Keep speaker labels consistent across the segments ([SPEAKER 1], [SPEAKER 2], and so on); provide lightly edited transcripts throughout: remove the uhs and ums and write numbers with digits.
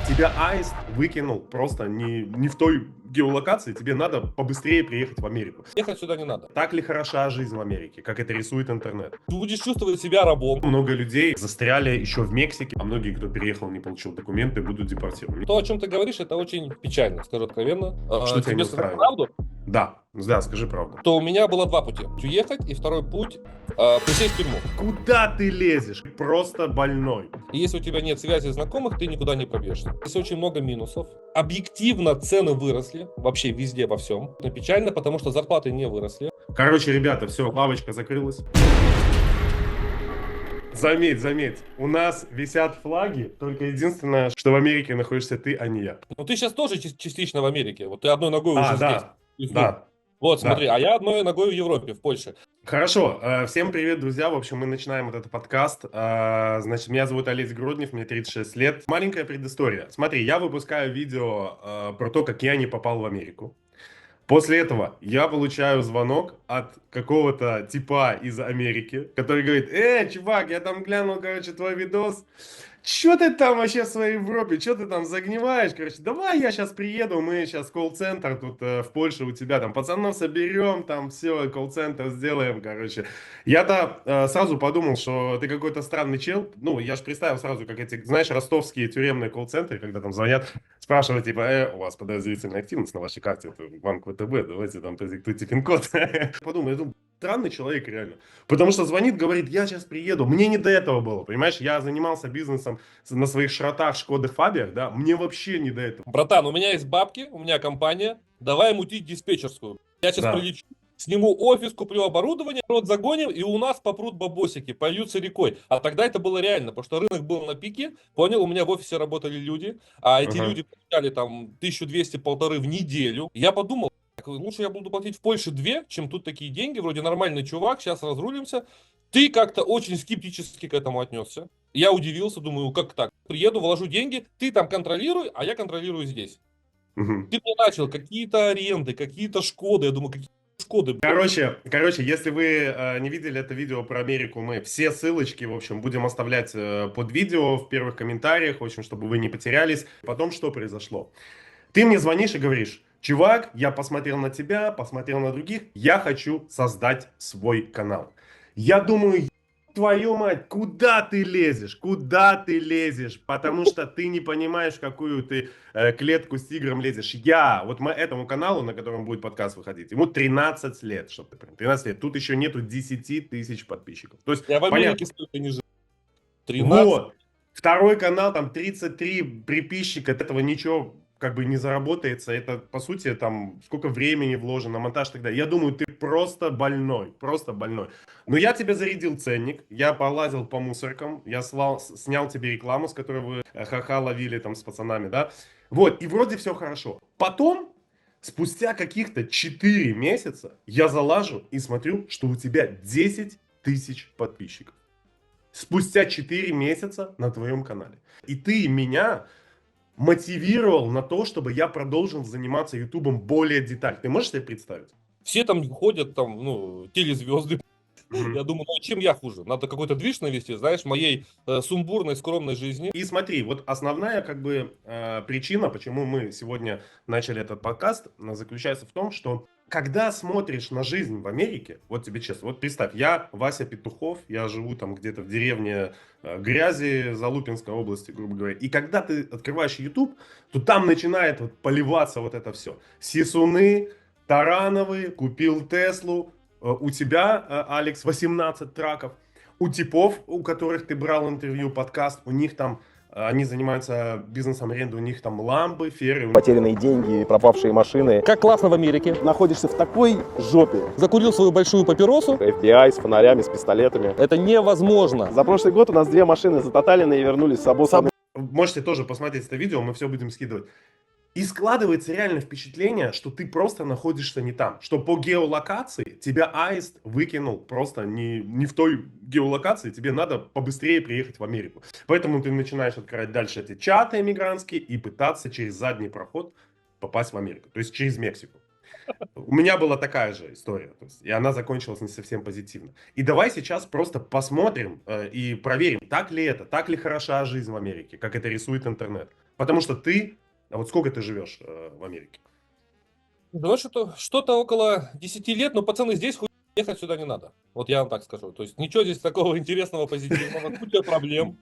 [SPEAKER 1] Тебя аист выкинул просто не в той геолокации, тебе надо побыстрее приехать в Америку.
[SPEAKER 2] Ехать сюда не надо.
[SPEAKER 1] Так ли хороша жизнь в Америке, как это рисует интернет?
[SPEAKER 2] Ты будешь чувствовать себя рабом.
[SPEAKER 1] Много людей застряли еще в Мексике, а многие, кто переехал, не получил документы, будут депортированы.
[SPEAKER 2] То, о чем ты говоришь, это очень печально, скажу откровенно.
[SPEAKER 1] Что тебя не
[SPEAKER 2] Тебе сказать
[SPEAKER 1] устраивает?
[SPEAKER 2] правду,
[SPEAKER 1] Да, скажи правду.
[SPEAKER 2] то у меня было два пути. Уехать, и второй путь присесть в тюрьму.
[SPEAKER 1] Куда ты лезешь? Просто больной.
[SPEAKER 2] И если у тебя нет связи знакомых, ты никуда не пробьешься. Здесь очень много минусов. Объективно цены выросли, вообще везде, во всем. Но печально, потому что зарплаты не выросли.
[SPEAKER 1] Короче, ребята, все, лавочка закрылась. Заметь, у нас висят флаги, только единственное, что в Америке находишься ты, а не я.
[SPEAKER 2] Но ты сейчас тоже частично в Америке. Вот ты одной ногой уже здесь. Плюс-минус.
[SPEAKER 1] Да.
[SPEAKER 2] Вот, смотри, а я одной ногой в Европе, в Польше.
[SPEAKER 1] Хорошо, всем привет, друзья. В общем, мы начинаем вот этот подкаст. Значит, меня зовут Олесь Груднев, мне 36 лет. Маленькая предыстория. Смотри, я выпускаю видео про то, как я не попал в Америку. После этого я получаю звонок от какого-то типа из Америки, который говорит: чувак, я там глянул, короче, твой видос. Чё ты там вообще в своей Европе? Чё ты там загниваешь? Короче, давай я сейчас приеду, мы сейчас колл-центр тут в Польше у тебя, там пацанов соберем, там все, колл-центр сделаем, короче. Я-то сразу подумал, что ты какой-то странный чел. Ну, я же представил сразу, как эти, знаешь, ростовские тюремные колл-центры, когда там звонят, спрашивают, типа, у вас подозрительная активность на вашей карте, это банк ВТБ, давайте там продиктуйте пин-код. Подумай, я думаю, странный человек реально. Потому что звонит, говорит: я сейчас приеду. Мне не до этого было, понимаешь? Я занимался бизнесом на своих шротах, Шкоды Фабиях, да, мне вообще не до этого.
[SPEAKER 2] Братан, у меня есть бабки, у меня компания, давай мутить диспетчерскую. Я сейчас
[SPEAKER 1] Да.
[SPEAKER 2] прилечу, сниму офис, куплю оборудование, народ загоним, и у нас попрут бабосики, польются рекой. А тогда это было реально, потому что рынок был на пике, понял, у меня в офисе работали люди, а эти люди получали там 1200-1500 в неделю. Я подумал, лучше я буду платить в Польше 2, чем тут такие деньги, вроде нормальный чувак, сейчас разрулимся. Ты как-то очень скептически к этому отнесся. Я удивился, думаю, как так? Приеду, вложу деньги, ты там контролируй, а я контролирую здесь. Ты мне начал какие-то аренды, какие-то Шкоды. Я думаю, какие Шкоды.
[SPEAKER 1] Короче, если вы не видели это видео про Америку, мы все ссылочки, в общем, будем оставлять под видео в первых комментариях, в общем, чтобы вы не потерялись. Потом что произошло? Ты мне звонишь и говоришь: чувак, я посмотрел на тебя, посмотрел на других, я хочу создать свой канал. Я думаю, твою мать, куда ты лезешь? Куда ты лезешь? Потому что ты не понимаешь, в какую ты клетку с тигром лезешь. Этому каналу, на котором будет подкаст выходить, ему 13 лет, чтобы ты понял. 13 лет. Тут еще нету 10 тысяч подписчиков. То есть,
[SPEAKER 2] Я в Америке
[SPEAKER 1] понятно.
[SPEAKER 2] столько не жил. 13.
[SPEAKER 1] Вот. Второй канал, там 33 приписчика, от этого ничего как бы не заработается. Это, по сути, там сколько времени вложено, монтаж и так далее. Я думаю, ты просто больной, просто больной. Но я тебе зарядил ценник, я полазил по мусоркам, я снял тебе рекламу, с которой вы ха-ха ловили там с пацанами, да. Вот, и вроде все хорошо. Потом, спустя каких-то 4 месяца, я залажу и смотрю, что у тебя 10 тысяч подписчиков. Спустя 4 месяца на твоем канале. И ты меня мотивировал на то, чтобы я продолжил заниматься ютубом более детально. Ты можешь себе представить?
[SPEAKER 2] Все там ходят, там, телезвезды. Я думаю, чем я хуже? Надо какой-то движ навести, знаешь, моей сумбурной, скромной жизни.
[SPEAKER 1] И смотри, вот основная причина, почему мы сегодня начали этот подкаст, заключается в том, что когда смотришь на жизнь в Америке, вот тебе честно, вот представь, я Вася Петухов, я живу там где-то в деревне Грязи, Залупинской области, грубо говоря. И когда ты открываешь YouTube, то там начинает поливаться вот это все. Сисуны, Тарановы, купил Теслу. У тебя, Алекс, 18 траков. У типов, у которых ты брал интервью, подкаст, у них там, они занимаются бизнесом аренды, у них там ламбы, феры.
[SPEAKER 3] Потерянные деньги, пропавшие машины.
[SPEAKER 2] Как классно в Америке.
[SPEAKER 3] Находишься в такой жопе.
[SPEAKER 2] Закурил свою большую папиросу.
[SPEAKER 3] FBI с фонарями, с пистолетами.
[SPEAKER 2] Это невозможно.
[SPEAKER 3] За прошлый год у нас 2 машины затоталены и вернулись с обоссанными.
[SPEAKER 1] Можете тоже посмотреть это видео, мы все будем скидывать. И складывается реально впечатление, что ты просто находишься не там. Что по геолокации тебя аист выкинул просто не в той геолокации, тебе надо побыстрее приехать в Америку. Поэтому ты начинаешь открывать дальше эти чаты эмигрантские и пытаться через задний проход попасть в Америку. То есть через Мексику. У меня была такая же история. И она закончилась не совсем позитивно. И давай сейчас просто посмотрим и проверим, так ли хороша жизнь в Америке, как это рисует интернет. Потому что ты, а вот сколько ты живешь в Америке?
[SPEAKER 2] Ну, что-то около 10 лет, но, пацаны, здесь ехать сюда не надо. Вот я вам так скажу. То есть ничего здесь такого интересного, позитивного, куча проблем.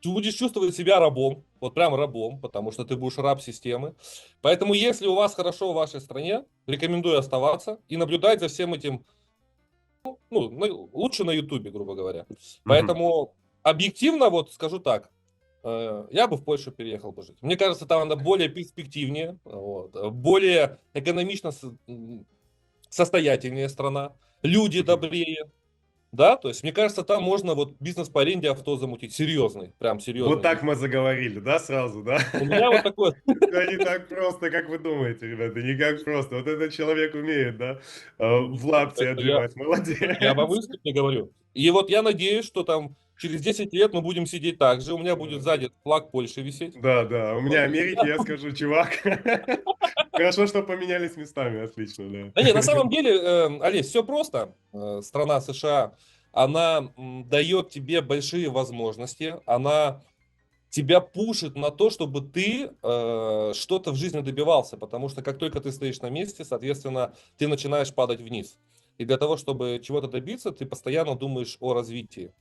[SPEAKER 2] Ты будешь чувствовать себя рабом, вот прям рабом, потому что ты будешь раб системы. Поэтому, если у вас хорошо в вашей стране, рекомендую оставаться и наблюдать за всем этим, лучше на Ютубе, грубо говоря.
[SPEAKER 1] Мгм.
[SPEAKER 2] Поэтому объективно, вот скажу так, я бы в Польшу переехал бы жить. Мне кажется, там она более перспективнее, вот, более экономично состоятельнее страна, люди
[SPEAKER 1] Мгм.
[SPEAKER 2] добрее, да, то есть мне кажется, там можно вот бизнес по аренде авто замутить, серьезный, прям
[SPEAKER 1] Вот
[SPEAKER 2] серьезный
[SPEAKER 1] так
[SPEAKER 2] бизнес.
[SPEAKER 1] мы заговорили, да, сразу, да?
[SPEAKER 2] У меня вот такое,
[SPEAKER 1] Да не так просто, как вы думаете, ребята, не как просто. Вот этот человек умеет, да, в лапти
[SPEAKER 2] это я,
[SPEAKER 1] отбивать,
[SPEAKER 2] я вам
[SPEAKER 1] молодец.
[SPEAKER 2] искренне говорю. И вот я надеюсь, что там через 10 лет мы будем сидеть так же, у меня будет сзади флаг Польши висеть.
[SPEAKER 1] Да, да, у меня
[SPEAKER 2] Вот.
[SPEAKER 1] Америки, я скажу, чувак. Хорошо, что поменялись местами, отлично,
[SPEAKER 2] Да не, на
[SPEAKER 1] да.
[SPEAKER 2] самом деле, Олесь, все просто. Страна США, она дает тебе большие возможности, она тебя пушит на то, чтобы ты что-то в жизни добивался, потому что как только ты стоишь на месте, соответственно, ты начинаешь падать вниз. И для того, чтобы чего-то добиться, ты постоянно думаешь о развитии.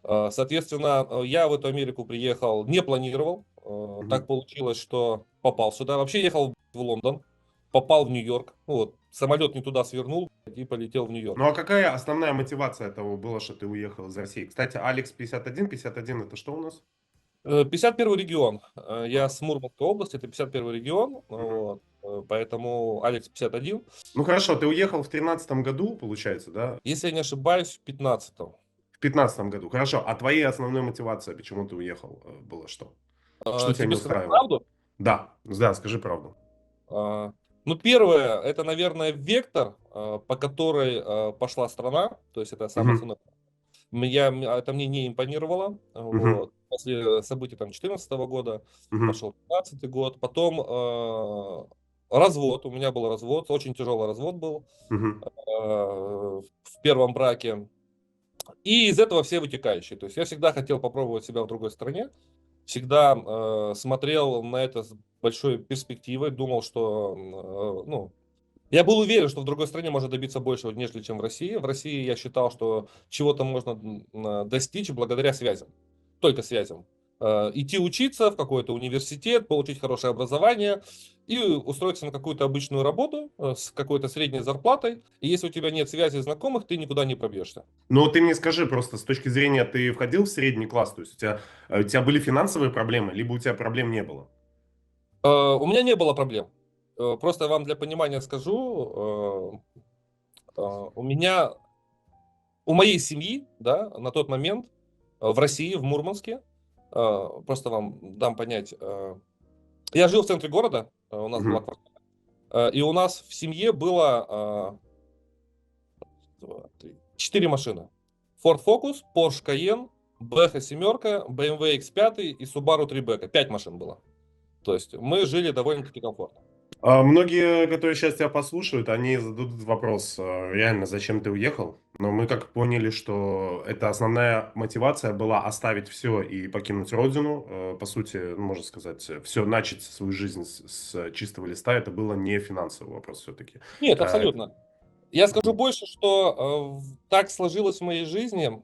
[SPEAKER 2] Соответственно, я в эту Америку приехал, не планировал.
[SPEAKER 1] Мгм.
[SPEAKER 2] Так получилось, что попал сюда. Вообще ехал в Лондон, попал в Нью-Йорк. Ну, вот, самолет не туда свернул и полетел в Нью-Йорк.
[SPEAKER 1] Ну а какая основная мотивация того была, что ты уехал из России? Кстати, Алекс 51, это что у нас?
[SPEAKER 2] 51 регион. Я
[SPEAKER 1] Ага.
[SPEAKER 2] с Мурманской области, это 51 регион.
[SPEAKER 1] Мгм.
[SPEAKER 2] Вот, поэтому Алекс 51.
[SPEAKER 1] Ну хорошо, ты уехал в 13 году, получается, да?
[SPEAKER 2] Если я не ошибаюсь, в 15-м.
[SPEAKER 1] В 15 году. Хорошо. А твоей основной мотивацией, почему ты уехал, было что? Что тебя не
[SPEAKER 2] Тебе сказать
[SPEAKER 1] устраивало?
[SPEAKER 2] правду?
[SPEAKER 1] Да, да, скажи правду.
[SPEAKER 2] А, Ну, первое, это, наверное, вектор, по которой пошла страна. То есть это самое
[SPEAKER 1] Мгм.
[SPEAKER 2] основное. Это мне не импонировало.
[SPEAKER 1] Мгм.
[SPEAKER 2] Вот. После событий там 2014 года
[SPEAKER 1] Мгм.
[SPEAKER 2] пошел 15 год. Потом развод. У меня был развод. Очень тяжелый развод был
[SPEAKER 1] Мгм.
[SPEAKER 2] в первом браке. И из этого все вытекающие. То есть я всегда хотел попробовать себя в другой стране. Всегда смотрел на это с большой перспективой. Думал, что я был уверен, что в другой стране можно добиться большего, нежели чем в России. В России я считал, что чего-то можно достичь благодаря связям. Только связям. Идти учиться в какой-то университет, получить хорошее образование и устроиться на какую-то обычную работу с какой-то средней зарплатой. И если у тебя нет связи знакомых, ты никуда не пробьешься.
[SPEAKER 1] Но ты мне скажи просто с точки зрения, ты входил в средний класс, то есть у тебя были финансовые проблемы, либо у тебя проблем не было?
[SPEAKER 2] У меня не было проблем. Просто вам для понимания скажу, у меня, у моей семьи, да, на тот момент в России, в Мурманске, просто вам дам понять, я жил в центре города, у нас была
[SPEAKER 1] Мгм.
[SPEAKER 2] квартира, и у нас в семье было 4 машины. Ford Focus, Porsche Cayenne, Beха семерка, BMW X5 и Subaru Tribeca. 5 машин было. То есть мы жили довольно-таки комфортно.
[SPEAKER 1] Многие, которые сейчас тебя послушают, они зададут вопрос, реально, зачем ты уехал? Но мы как поняли, что это основная мотивация была оставить все и покинуть родину. По сути, ну, можно сказать, все, начать свою жизнь с чистого листа. Это было не финансовый вопрос все-таки.
[SPEAKER 2] Нет, абсолютно. Я скажу больше, что так сложилось в моей жизни,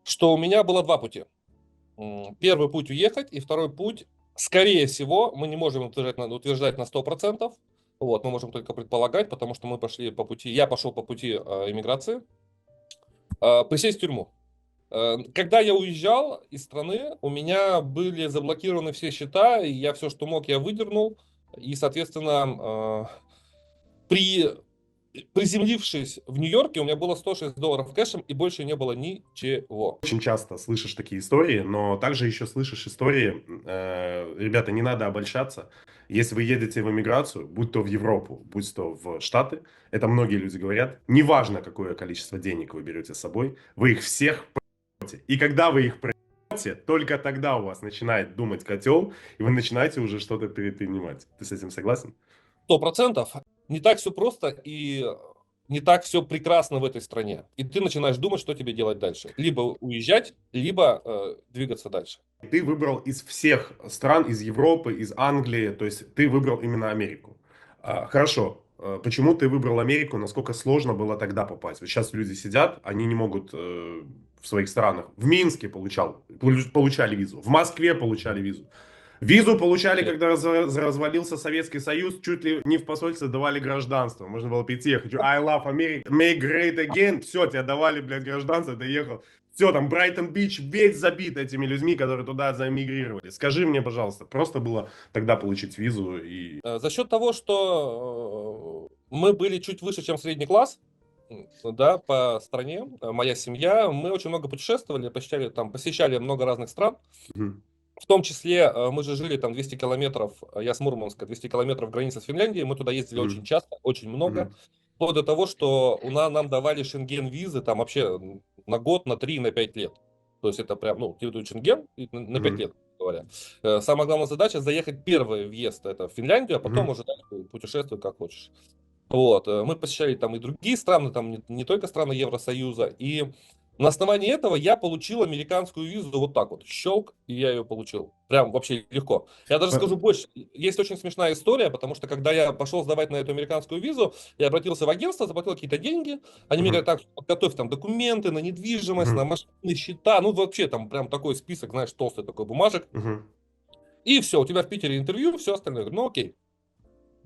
[SPEAKER 2] что у меня было два пути. Первый путь уехать, и второй путь, скорее всего, мы не можем утверждать на 100%. Вот, мы можем только предполагать, потому что мы пошли по пути, я пошел по пути иммиграции, присесть в тюрьму. Когда я уезжал из страны, у меня были заблокированы все счета, и я все, что мог, я выдернул. И, соответственно, при приземлившись в Нью-Йорке, у меня было $106 кэшем, и больше не было ничего.
[SPEAKER 1] Очень часто слышишь такие истории, но также еще слышишь истории, ребята, не надо обольщаться. Если вы едете в эмиграцию, будь то в Европу, будь то в Штаты, это многие люди говорят, неважно, какое количество денег вы берете с собой, вы их всех проебете. И когда вы их проебете, только тогда у вас начинает думать котел, и вы начинаете уже что-то предпринимать. Ты с этим согласен?
[SPEAKER 2] 100%. Не так все просто, и не так все прекрасно в этой стране. И ты начинаешь думать, что тебе делать дальше. Либо уезжать, либо двигаться дальше.
[SPEAKER 1] Ты выбрал из всех стран, из Европы, из Англии, то есть ты выбрал именно Америку. Хорошо. Почему ты выбрал Америку? Насколько сложно было тогда попасть? Вот сейчас люди сидят, они не могут в своих странах. В Минске получали визу, в Москве получали визу. Визу получали, когда развалился Советский Союз, чуть ли не в посольстве давали гражданство. Можно было прийти, я хочу I love America, make great again. Все, тебе давали, блядь, гражданство, ты ехал. Все, там Брайтон-Бич весь забит этими людьми, которые туда заэмигрировали. Скажи мне, пожалуйста, просто было тогда получить визу и...
[SPEAKER 2] За счет того, что мы были чуть выше, чем средний класс, да, по стране, моя семья, мы очень много путешествовали, посещали много разных стран.
[SPEAKER 1] Мгм.
[SPEAKER 2] В том числе мы же жили там 200 километров, я с Мурманска, 200 километров границы с Финляндией, мы туда ездили очень часто, очень много,
[SPEAKER 1] Мгм.
[SPEAKER 2] вплоть до того, что нам давали шенген-визы там вообще на год, на 3, на 5 лет. То есть это прям, ну, тебе дают шенген и на 5
[SPEAKER 1] Мгм.
[SPEAKER 2] лет, говоря. Самая главная задача заехать первый въезд это в Финляндию, а потом
[SPEAKER 1] Мгм.
[SPEAKER 2] уже дальше путешествуй как хочешь. Вот, мы посещали там и другие страны, там не только страны Евросоюза, и на основании этого я получил американскую визу вот так вот, щелк, и я ее получил. Прям вообще легко. Я даже скажу больше, есть очень смешная история, потому что когда я пошел сдавать на эту американскую визу, я обратился в агентство, заплатил какие-то деньги, они мне
[SPEAKER 1] Мгм.
[SPEAKER 2] говорят, так, подготовь там документы на недвижимость, на
[SPEAKER 1] Мгм.
[SPEAKER 2] машины, счета, ну вообще там прям такой список, знаешь, толстый такой бумажек,
[SPEAKER 1] Мгм.
[SPEAKER 2] и все, у тебя в Питере интервью, все остальное. Я говорю, ну окей.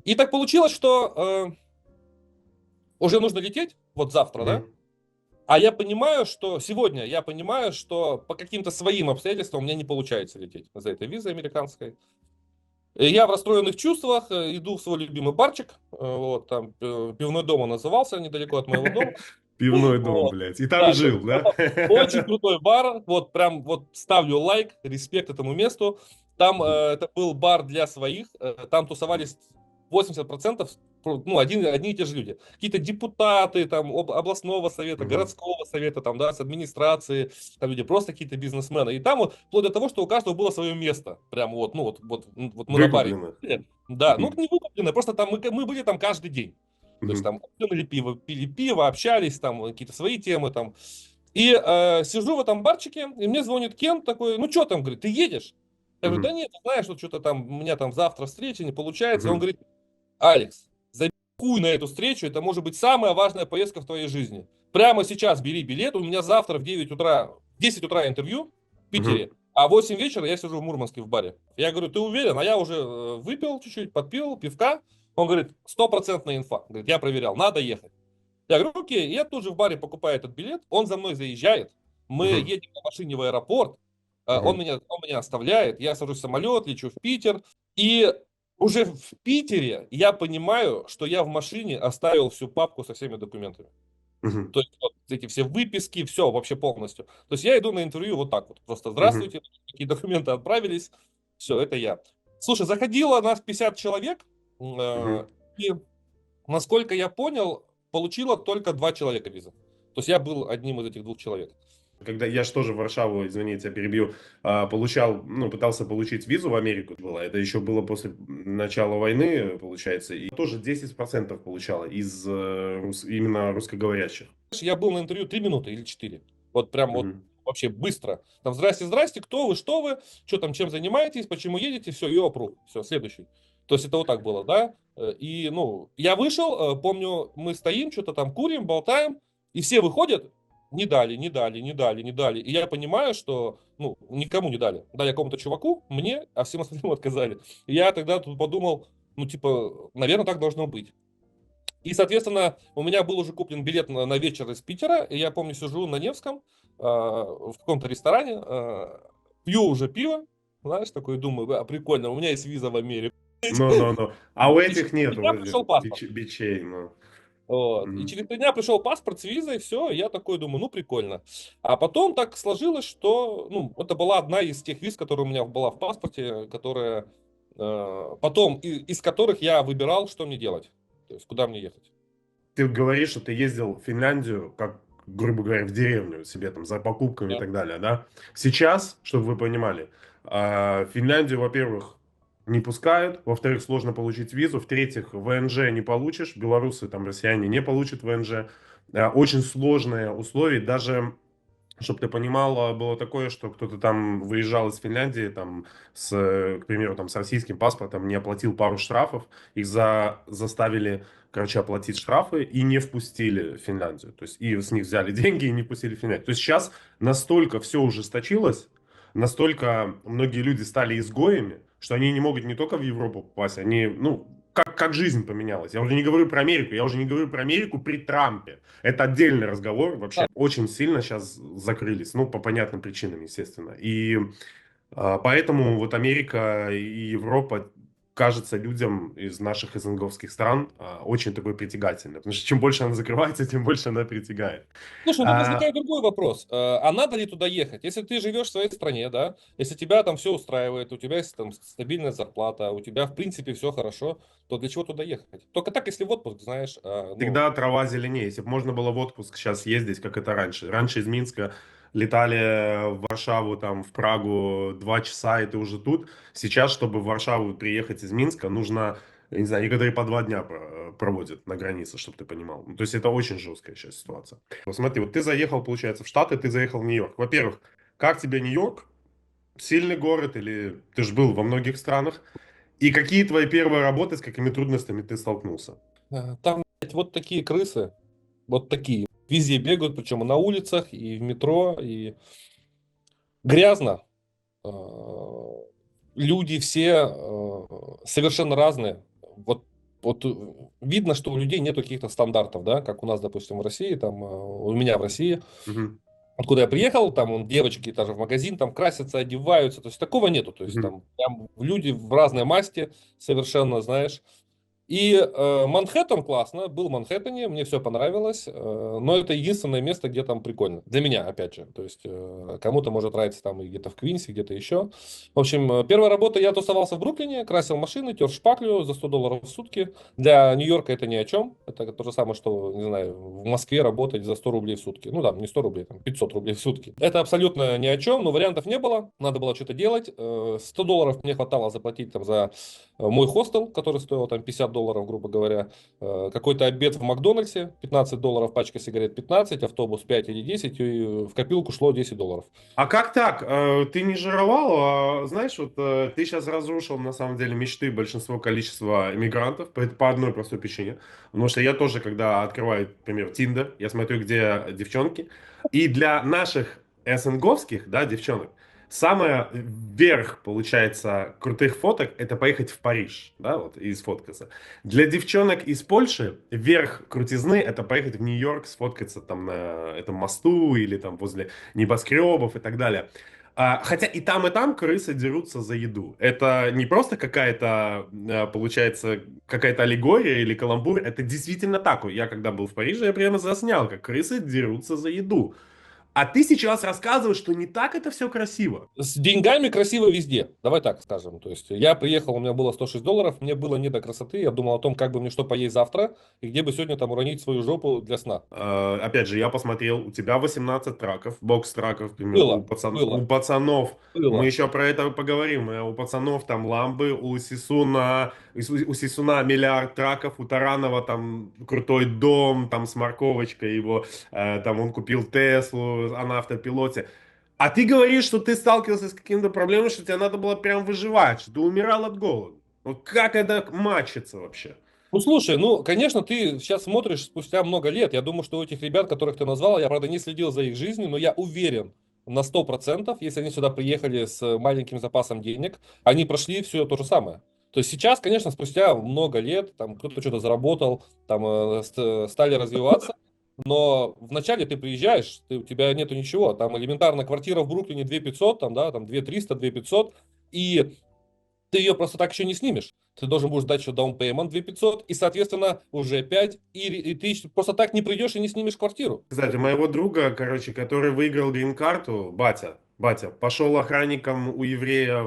[SPEAKER 2] И так получилось, что уже нужно лететь, вот завтра, да?
[SPEAKER 1] Мгм.
[SPEAKER 2] А я понимаю, что по каким-то своим обстоятельствам у меня не получается лететь за этой визой американской. И я в расстроенных чувствах иду в свой любимый барчик, вот, там пивной дом он назывался, недалеко от моего дома.
[SPEAKER 1] Пивной дом,
[SPEAKER 2] Вот.
[SPEAKER 1] блядь. И там
[SPEAKER 2] Да,
[SPEAKER 1] жил, да?
[SPEAKER 2] очень крутой бар, вот прям вот ставлю лайк, респект этому месту. Там
[SPEAKER 1] Мгм.
[SPEAKER 2] это был бар для своих, там тусовались 80%, ну, одни и те же люди. Какие-то депутаты там областного совета,
[SPEAKER 1] Мгм.
[SPEAKER 2] городского совета, там, да, с администрации, там люди просто какие-то бизнесмены. И там вот, вплоть до того, что у каждого было свое место. Прям вот, ну, вот мы на баре.
[SPEAKER 1] Выкупленных.
[SPEAKER 2] Да, ну,
[SPEAKER 1] Мгм.
[SPEAKER 2] не выкупленное, просто там мы были там каждый день. То есть
[SPEAKER 1] Мгм.
[SPEAKER 2] там пили пиво, общались, там какие-то свои темы там. И сижу в этом барчике, и мне звонит Кен такой, ну что там, говорит, ты едешь? Я говорю, да
[SPEAKER 1] Мгм.
[SPEAKER 2] нет, ты знаешь, вот что-то там, у меня там завтра встреча, не получается. И он
[SPEAKER 1] Мгм.
[SPEAKER 2] говорит, Алекс, забей на эту встречу, это может быть самая важная поездка в твоей жизни. Прямо сейчас бери билет, у меня завтра в 9 утра, в 10 утра интервью в
[SPEAKER 1] Мгм.
[SPEAKER 2] Питере, а в 8 вечера я сижу в Мурманске в баре. Я говорю, ты уверен? А я уже выпил чуть-чуть, подпил пивка. Он говорит, стопроцентная инфа. Говорит, я проверял, надо ехать. Я говорю, окей, я тут же в баре покупаю этот билет, он за мной заезжает, мы
[SPEAKER 1] Мгм.
[SPEAKER 2] едем на машине в аэропорт,
[SPEAKER 1] Мгм.
[SPEAKER 2] он меня оставляет, я сажусь в самолет, лечу в Питер, и уже в Питере я понимаю, что я в машине оставил всю папку со всеми документами.
[SPEAKER 1] Мгм.
[SPEAKER 2] То есть вот эти все выписки, все вообще полностью. То есть я иду на интервью вот так вот, просто
[SPEAKER 1] Мгм.
[SPEAKER 2] здравствуйте, какие документы отправились, все, это я. Слушай, заходило нас 50 человек,
[SPEAKER 1] Мгм.
[SPEAKER 2] и насколько я понял, получило только 2 человека визу. То есть я был одним из этих 2 человек.
[SPEAKER 1] Когда я же тоже в Варшаву, извините, я перебью, получал, ну, пытался получить визу в Америку, было, это еще было после начала войны, получается, и тоже 10% получало из именно русскоговорящих.
[SPEAKER 2] Знаешь, я был на интервью 3 минуты или 4. Вот прям вот
[SPEAKER 1] Мгм.
[SPEAKER 2] вообще быстро. Там здрасте, здрасте, кто вы, что там, чем занимаетесь, почему едете, все, и опру, все, следующий. То есть это вот так было, да? И, ну, я вышел, помню, мы стоим, что-то там курим, болтаем, и все выходят, не дали, не дали, не дали, не дали. И я понимаю, что, ну, никому не дали. Дали какому-то чуваку, мне, а всем остальным отказали. И я тогда тут подумал, ну, типа, наверное, так должно быть. И, соответственно, у меня был уже куплен билет на вечер из Питера. И я помню, сижу на Невском в каком-то ресторане, пью уже пиво, знаешь, такой думаю, а прикольно, у меня есть виза в Америку.
[SPEAKER 1] Ну. А у
[SPEAKER 2] И через
[SPEAKER 1] этих
[SPEAKER 2] 3
[SPEAKER 1] нету
[SPEAKER 2] дня пришел паспорт.
[SPEAKER 1] бичей, ну.
[SPEAKER 2] Вот. И
[SPEAKER 1] Мгм.
[SPEAKER 2] через 3 дня пришел паспорт с визой, все, я такой думаю, ну прикольно. А потом так сложилось, что, ну, это была одна из тех виз, которая у меня была в паспорте, которая потом, из которых я выбирал, что мне делать, то есть куда мне ехать.
[SPEAKER 1] Ты говоришь, что ты ездил в Финляндию, как, грубо говоря, в деревню себе там за покупками и
[SPEAKER 2] Да.
[SPEAKER 1] так далее, да? Сейчас, чтобы вы понимали, Финляндию, во-первых, не пускают. Во-вторых, сложно получить визу. В-третьих, ВНЖ не получишь. Белорусы, там, россияне не получат ВНЖ. Очень сложные условия. Даже, чтобы ты понимал, было такое, что кто-то там выезжал из Финляндии, там, к примеру, там, с российским паспортом, не оплатил пару штрафов. Их заставили, короче, оплатить штрафы и не впустили в Финляндию. То есть и с них взяли деньги и не пустили в Финляндию. То есть сейчас настолько все ужесточилось, настолько многие люди стали изгоями, что они не могут не только в Европу попасть, они, ну, как жизнь поменялась. Я уже не говорю про Америку, я уже не говорю про Америку при Трампе. Это отдельный разговор. Вообще очень сильно сейчас закрылись, ну, по понятным причинам, естественно. И поэтому вот Америка и Европа кажется людям из наших СНГовских стран очень такой притягательной. Потому что чем больше она закрывается, тем больше она притягает.
[SPEAKER 2] Слушай, ну тут
[SPEAKER 1] А,
[SPEAKER 2] возникает другой вопрос. А надо ли туда ехать? Если ты живешь в своей стране, да, если тебя там все устраивает, у тебя есть там стабильная зарплата, у тебя в принципе все хорошо, то для чего туда ехать? Только так, если в отпуск, знаешь, ну,
[SPEAKER 1] Всегда трава зеленее. Если бы можно было в отпуск сейчас ездить, как это раньше. Раньше из Минска летали в Варшаву, там, в Прагу 2 часа, и ты уже тут. Сейчас, чтобы в Варшаву приехать из Минска, нужно, я не знаю, некоторые по 2 дня проводят на границе, чтобы ты понимал. Ну, то есть это очень жесткая сейчас ситуация. Вот смотри, вот ты заехал, получается, в Штаты, ты заехал в Нью-Йорк. Во-первых, как тебе Нью-Йорк? Сильный город или ты же был во многих странах? И какие твои первые работы, с какими трудностями ты столкнулся?
[SPEAKER 2] там блядь, вот такие крысы, вот такие. Везде бегают, причем и на улицах, и в метро, и грязно. Э, Люди все совершенно разные. Вот видно, что у людей нет каких-то стандартов, да, как у нас, допустим, в России, там, у меня в России,
[SPEAKER 1] Мгм.
[SPEAKER 2] откуда я приехал, там девочки даже в магазин там красятся, одеваются, то есть такого нету, то есть
[SPEAKER 1] Мгм.
[SPEAKER 2] там прям люди в разной масти совершенно, знаешь. И Манхэттен классно, был в Манхэттене, мне все понравилось, но это единственное место, где там прикольно. Для меня, опять же. То есть кому-то может нравиться там и где-то в Квинсе, где-то еще. В общем, первая работа, я тусовался в Бруклине, красил машины, тер шпаклю за $100 в сутки. Для Нью-Йорка это ни о чем. Это то же самое, что, не знаю, в Москве работать за 100 рублей в сутки. Ну да, не 100 рублей, там 500 рублей в сутки. Это абсолютно ни о чем, но вариантов не было. Надо было что-то делать. $100 мне хватало заплатить там за мой хостел, который стоил там $50, грубо говоря, какой-то обед в Макдональдсе, $15, пачка сигарет 15, автобус 5 или 10, и в копилку шло $10.
[SPEAKER 1] А как так? Ты не жировал? Знаешь, вот ты сейчас разрушил на самом деле мечты большинства количества иммигрантов по одной простой причине. Потому что я тоже, когда открываю, например, Тиндер, я смотрю, где девчонки. И для наших СНГовских, да, девчонок, самое верх, получается, крутых фоток, это поехать в Париж, да, вот, и сфоткаться. Для девчонок из Польши верх крутизны, это поехать в Нью-Йорк, сфоткаться там на этом мосту или там возле небоскребов и так далее. Хотя и там крысы дерутся за еду. Это не просто какая-то, получается, какая-то аллегория или каламбур. Это действительно так. Я когда был в Париже, я прямо заснял, как крысы дерутся за еду. А ты сейчас рассказываешь, что не так это все красиво.
[SPEAKER 2] С деньгами красиво везде, давай так скажем. То есть я приехал, у меня было $106, мне было не до красоты, я думал о том, как бы мне что поесть завтра, и где бы сегодня там уронить свою жопу для сна.
[SPEAKER 1] Опять же, я посмотрел, у тебя 18 траков, бокс-траков, например,
[SPEAKER 2] Было,
[SPEAKER 1] у
[SPEAKER 2] было,
[SPEAKER 1] пацанов. Мы
[SPEAKER 2] было.
[SPEAKER 1] еще про это поговорим. У пацанов там ламбы, у Сисуна миллиард траков, у Таранова там крутой дом, там с морковочкой его, там он купил Теслу, а на автопилоте. А ты говоришь, что ты сталкивался с какими-то проблемами, что тебе надо было прям выживать, что ты умирал от голода. Вот как это мачится вообще?
[SPEAKER 2] Ну, слушай, ну, конечно, ты сейчас смотришь спустя много лет. Я думаю, что у этих ребят, которых ты назвал, я, правда, не следил за их жизнью, но я уверен на 100%, если они сюда приехали с маленьким запасом денег, они прошли все то же самое. То есть сейчас, конечно, спустя много лет, там кто-то что-то заработал, там стали развиваться, но вначале ты приезжаешь, у тебя нету ничего, там элементарно квартира в Бруклине 2500, там, да, там 2300, 2500, и ты ее просто так еще не снимешь. Ты должен будешь дать еще down payment 2500 и, соответственно, уже 5, и ты просто так не придешь и не снимешь квартиру.
[SPEAKER 1] Кстати, моего друга, короче, который выиграл грин-карту, батя, пошел охранником у еврея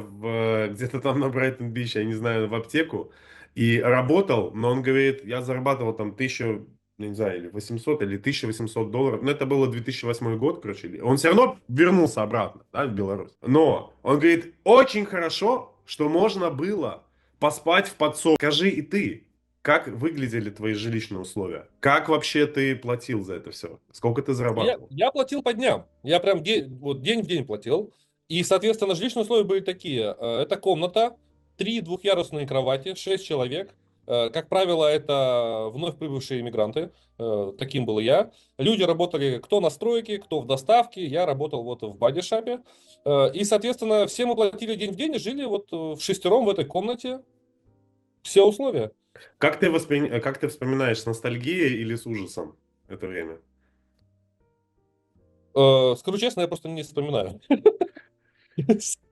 [SPEAKER 1] где-то там на Брайтон-Бич, я не знаю, в аптеку, и работал, но он говорит, я зарабатывал там 1000, я не знаю, или 800, или $1800, но это было 2008 год, короче, он все равно вернулся обратно, да, в Беларусь. Но он говорит, очень хорошо, что можно было поспать в подсобке. Скажи и ты, как выглядели твои жилищные условия? Как вообще ты платил за это все? Сколько ты
[SPEAKER 2] Я,
[SPEAKER 1] зарабатывал?
[SPEAKER 2] я платил по дням. Я прям вот день в день платил. И, соответственно, жилищные условия были такие. Это комната, 3 двухъярусные кровати, 6 человек. Как правило, это вновь прибывшие иммигранты. Таким был и я. Люди работали кто на стройке, кто в доставке. Я работал вот в бодишапе. И, соответственно, все мы платили день в день и жили вот вшестером в этой комнате. Все условия.
[SPEAKER 1] Как ты вспоминаешь, с ностальгией или с ужасом это время?
[SPEAKER 2] Скажу честно, я просто не вспоминаю.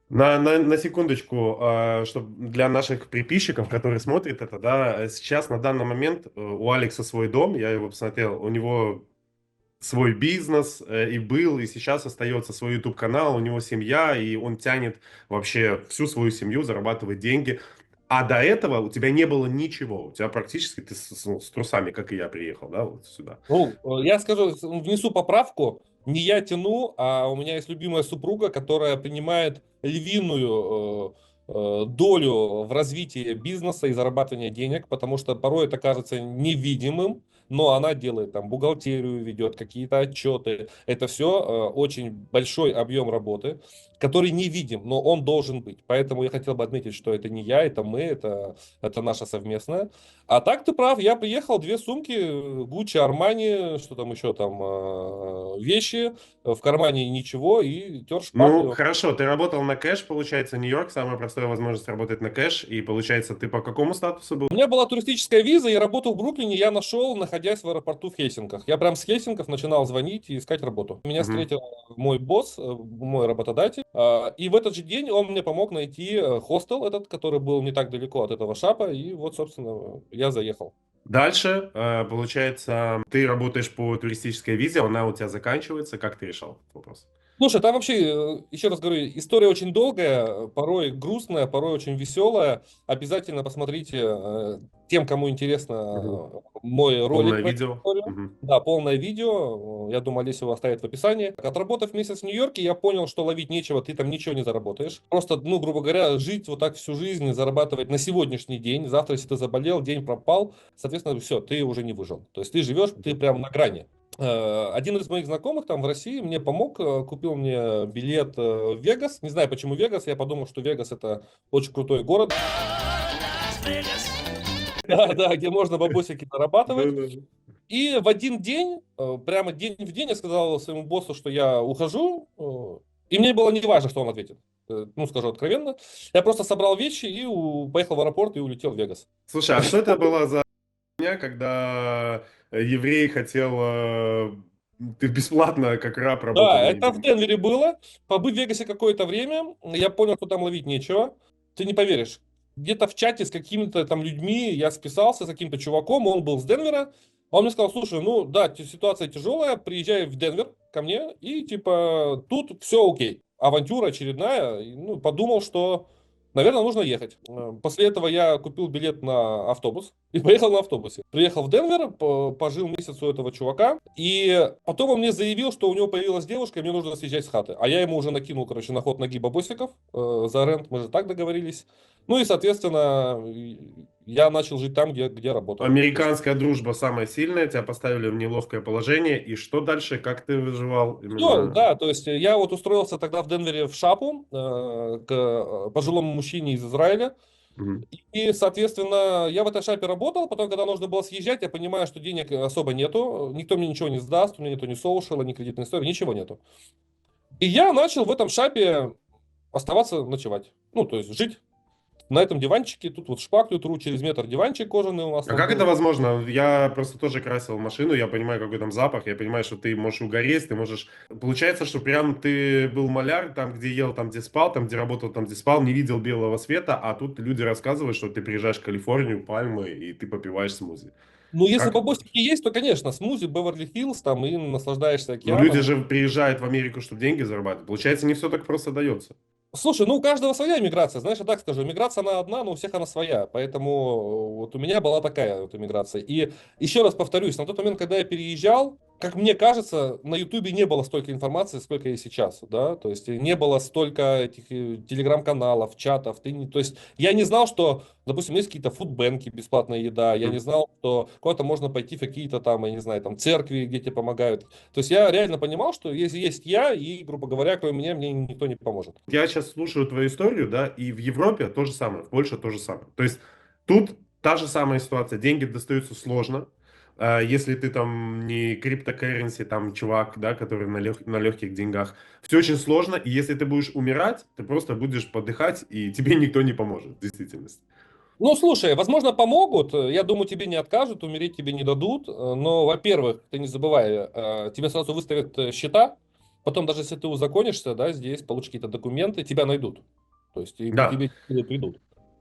[SPEAKER 1] На секундочку, чтобы для наших приписчиков, которые смотрят это, да, сейчас на данный момент у Алекса свой дом, я его посмотрел, у него свой бизнес и был, и сейчас остается свой YouTube-канал, у него семья, и он тянет вообще всю свою семью, зарабатывает деньги. А до этого у тебя не было ничего, у тебя практически ты с трусами, как и я, приехал, да, вот сюда.
[SPEAKER 2] Ну, я скажу, внесу поправку. Не я тяну, а у меня есть любимая супруга, которая принимает львиную долю в развитии бизнеса и зарабатывания денег, потому что порой это кажется невидимым, но она делает там бухгалтерию, ведет какие-то отчеты. Это все очень большой объем работы, который не видим, но он должен быть. Поэтому я хотел бы отметить, что это не я, это мы, это наша совместная. А так ты прав, я приехал, 2 сумки, Гуччи, Армани, что там еще там, вещи, в кармане ничего, и тер
[SPEAKER 1] Ну,
[SPEAKER 2] шпаклю.
[SPEAKER 1] хорошо, ты работал на кэш, получается, Нью-Йорк, самая простая возможность работать на кэш, и получается, ты по какому статусу был?
[SPEAKER 2] У меня была туристическая виза, я работал в Бруклине, я нашел, находясь в аэропорту в Хельсинках. Я прям с Хельсинков начинал звонить и искать работу. Меня
[SPEAKER 1] Мгм.
[SPEAKER 2] встретил мой босс, мой работодатель, и в этот же день он мне помог найти хостел этот, который был не так далеко от этого шапа, и вот, собственно, я заехал.
[SPEAKER 1] Дальше, получается, ты работаешь по туристической визе, она у тебя заканчивается. Как ты решал этот вопрос?
[SPEAKER 2] Слушай, там вообще, еще раз говорю, история очень долгая, порой грустная, порой очень веселая. Обязательно посмотрите тем, кому
[SPEAKER 1] Мгм.
[SPEAKER 2] интересно мой ролик
[SPEAKER 1] Полное
[SPEAKER 2] про эту
[SPEAKER 1] видео.
[SPEAKER 2] историю.
[SPEAKER 1] Мгм.
[SPEAKER 2] Да, полное видео. Я думаю, Олеся его оставит в описании. Отработав месяц в Нью-Йорке, я понял, что ловить нечего, ты там ничего не заработаешь. Просто, ну, грубо говоря, жить вот так всю жизнь, зарабатывать на сегодняшний день. Завтра, если ты заболел, день пропал, соответственно, все, ты уже не выжил. То есть ты живешь, ты прям на грани. Один из моих знакомых там в России мне помог, купил мне билет в Вегас. Не знаю, почему Вегас. Я подумал, что Вегас это очень крутой город. Да, да, где можно бабосики зарабатывать.
[SPEAKER 1] Да-да.
[SPEAKER 2] И в один день, прямо день в день, я сказал своему боссу, что я ухожу. И мне было не важно, что он ответит. Ну, скажу откровенно. Я просто собрал вещи и поехал в аэропорт и улетел в Вегас.
[SPEAKER 1] Слушай, а что это было за дня, когда еврей хотел ты бесплатно как раб работал
[SPEAKER 2] Да,
[SPEAKER 1] на
[SPEAKER 2] это в
[SPEAKER 1] еврея?
[SPEAKER 2] Денвере было. Побыть в Вегасе какое-то время, я понял, что там ловить нечего. Ты не поверишь. Где-то в чате с какими-то там людьми я списался с каким-то чуваком, он был с Денвера. Он мне сказал, слушай, ну да, ситуация тяжелая, приезжай в Денвер ко мне, и типа тут все окей. Авантюра очередная. И, ну, подумал, что, наверное, нужно ехать. После этого я купил билет на автобус и поехал на автобусе. Приехал в Денвер, пожил месяц у этого чувака, и потом он мне заявил, что у него появилась девушка, и мне нужно съезжать с хаты. А я ему уже накинул, короче, на ход ноги бабосиков за рент, мы же так договорились. Ну и, соответственно, я начал жить там, где работал. То есть,
[SPEAKER 1] Американская дружба самая сильная, тебя поставили в неловкое положение. И что дальше? Как ты выживал
[SPEAKER 2] все,
[SPEAKER 1] именно?
[SPEAKER 2] да, то есть я вот устроился тогда в Денвере в шапу к пожилому мужчине из Израиля.
[SPEAKER 1] Мгм.
[SPEAKER 2] И, соответственно, я в этой шапе работал, потом, когда нужно было съезжать, я понимаю, что денег особо нету, никто мне ничего не сдаст, у меня нету ни соушала, ни кредитной истории, ничего нету. И я начал в этом шапе оставаться ночевать, ну, то есть жить на этом диванчике, тут вот шпаклю тру, через метр диванчик кожаный у нас
[SPEAKER 1] А
[SPEAKER 2] там
[SPEAKER 1] как это
[SPEAKER 2] был.
[SPEAKER 1] возможно? Я просто тоже красил машину, я понимаю, какой там запах, я понимаю, что ты можешь угореть, ты можешь... Получается, что прям ты был маляр, там, где ел, там, где спал, там, где работал, там, где спал, не видел белого света, а тут люди рассказывают, что ты приезжаешь в Калифорнию, Пальмы, и ты попиваешь смузи.
[SPEAKER 2] Ну, если
[SPEAKER 1] Как это?
[SPEAKER 2] бабосики есть, то, конечно, смузи, Беверли-Хиллз там, и наслаждаешься
[SPEAKER 1] Но люди
[SPEAKER 2] океаном.
[SPEAKER 1] же приезжают в Америку, чтобы деньги зарабатывать. Получается, не все так просто дается.
[SPEAKER 2] Слушай, ну у каждого своя миграция, знаешь, я так скажу, миграция она одна, но у всех она своя, поэтому вот у меня была такая вот иммиграция. И еще раз повторюсь, на тот момент, когда я переезжал, как мне кажется, на Ютубе не было столько информации, сколько есть сейчас, да, то есть не было столько этих телеграм-каналов, чатов, то есть я не знал, что, допустим, есть какие-то фудбэнки, бесплатная еда, я не знал, что куда-то можно пойти в какие-то там, я не знаю, там церкви, где тебе помогают, то есть я реально понимал, что если есть я, и, грубо говоря, кроме меня, мне никто не поможет.
[SPEAKER 1] Я сейчас слушаю твою историю, да, и в Европе то же самое, в Польше то же самое. То есть тут та же самая ситуация, деньги достаются сложно. Если ты там не криптокарренси, там чувак, да, который на легких деньгах, все очень сложно, и если ты будешь умирать, ты просто будешь подыхать, и тебе никто не поможет, в действительности.
[SPEAKER 2] Ну, слушай, возможно, помогут. Я думаю, тебе не откажут, умереть тебе не дадут. Но, во-первых, ты не забывай, тебе сразу выставят счета. Потом, даже если ты узаконишься, да, здесь получишь какие-то документы, тебя найдут. То есть и к
[SPEAKER 1] Да,
[SPEAKER 2] тебе придут.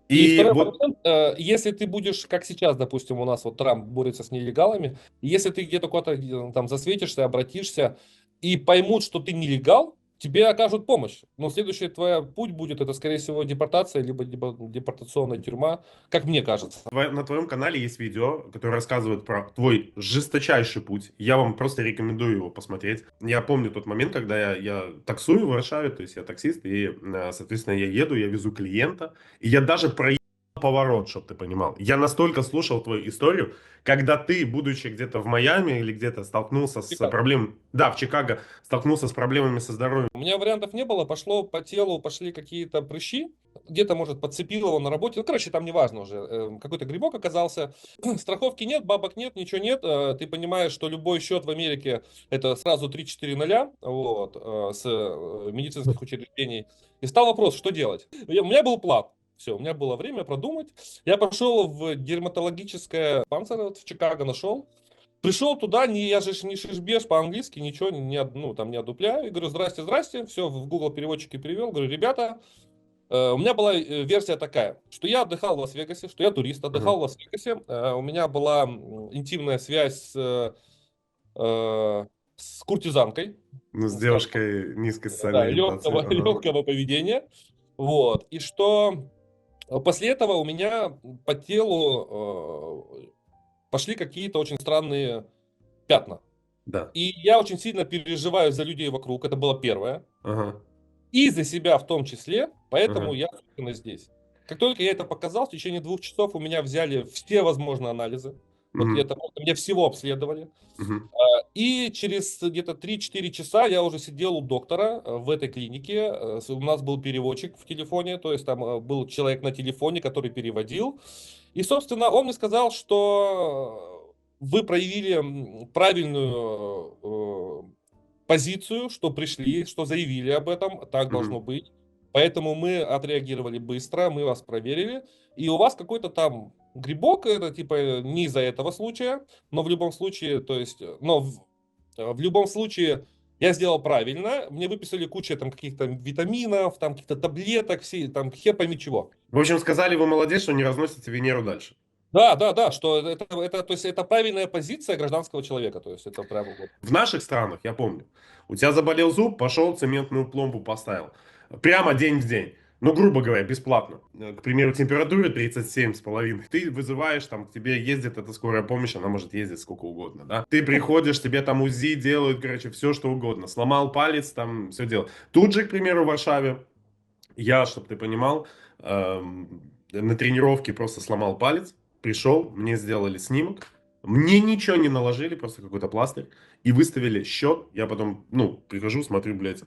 [SPEAKER 2] И
[SPEAKER 1] и
[SPEAKER 2] второй
[SPEAKER 1] вот,
[SPEAKER 2] момент, если ты будешь, как сейчас, допустим, у нас вот Трамп борется с нелегалами, и если ты где-то куда-то там засветишься, обратишься и поймут, что ты нелегал, тебе окажут помощь. Но следующий твой путь будет, это, скорее всего, депортация, либо депортационная тюрьма, как мне кажется.
[SPEAKER 1] на твоем канале есть видео, которое рассказывает про твой жесточайший путь. Я вам просто рекомендую его посмотреть. Я помню тот момент, когда я таксую в Варшаве, то есть я таксист, и, соответственно, я еду, я везу клиента, и я даже проехал поворот, чтобы ты понимал. Я настолько слушал твою историю, когда ты, будучи где-то в Майами или где-то столкнулся с
[SPEAKER 2] Чикаго.
[SPEAKER 1] проблемами, да, в Чикаго, столкнулся с проблемами со здоровьем.
[SPEAKER 2] У меня вариантов не было, пошло по телу, пошли какие-то прыщи, где-то, может, подцепило его на работе, ну, короче, там неважно уже, какой-то грибок оказался, страховки нет, бабок нет, ничего нет, ты понимаешь, что любой счет в Америке это сразу 3-4 нуля, вот, с медицинских учреждений, и стал вопрос, что делать. У меня был план. Все, у меня было время продумать. Я пошел в дерматологическое диспансер вот в Чикаго, нашел. Пришел туда, я же не шишбеш по-английски, ничего ну, там не одупляю. И говорю, здрасте, здрасте. Все, в Google переводчике перевел. Говорю, ребята, у меня была версия такая, что я отдыхал в Лас-Вегасе, что я турист, отдыхал в Лас-Вегасе. У меня была интимная связь с куртизанкой,
[SPEAKER 1] Ну, с
[SPEAKER 2] скажем так,
[SPEAKER 1] девушкой низкой
[SPEAKER 2] да,
[SPEAKER 1] социальной ориентации.
[SPEAKER 2] легкого,
[SPEAKER 1] Ага.
[SPEAKER 2] легкого поведения. Вот. И что после этого у меня по телу пошли какие-то очень странные пятна.
[SPEAKER 1] Да.
[SPEAKER 2] И я очень сильно переживаю за людей вокруг, это было первое.
[SPEAKER 1] Ага.
[SPEAKER 2] И за себя в том числе, поэтому
[SPEAKER 1] Ага.
[SPEAKER 2] я, собственно, здесь. Как только я это показал, в течение 2 часов у меня взяли все возможные анализы. Вот
[SPEAKER 1] Мгм.
[SPEAKER 2] меня всего обследовали.
[SPEAKER 1] Мгм.
[SPEAKER 2] И через где-то 3-4 часа я уже сидел у доктора в этой клинике. У нас был переводчик в телефоне, то есть там был человек на телефоне, который переводил. И, собственно, он мне сказал, что вы проявили правильную позицию, что пришли, что заявили об этом, так должно
[SPEAKER 1] Мгм.
[SPEAKER 2] быть. Поэтому мы отреагировали быстро, мы вас проверили. И у вас какой-то там грибок, это типа не из-за этого случая, но в любом случае, то есть, в любом случае я сделал правильно. Мне выписали кучу там каких-то витаминов, там каких-то таблеток, все, там хер пойми чего.
[SPEAKER 1] В общем, сказали, вы молодец, что не разносите Венеру дальше.
[SPEAKER 2] Да, да, да, что то есть это правильная позиция гражданского человека, то есть это прямо вот.
[SPEAKER 1] В наших странах, я помню, у тебя заболел зуб, пошел цементную пломбу поставил. Прямо день в день. Ну, грубо говоря, бесплатно. К примеру, температура 37,5. Ты вызываешь, там, к тебе ездит эта скорая помощь, она может ездить сколько угодно, да. Ты приходишь, тебе там УЗИ делают, короче, все что угодно. Сломал палец, там, все делают. Тут же, к примеру, в Варшаве, я, чтобы ты понимал, на тренировке просто сломал палец, пришел, мне сделали снимок, мне ничего не наложили, просто какой-то пластырь, и выставили счет. Я потом, ну, прихожу, смотрю, блядь,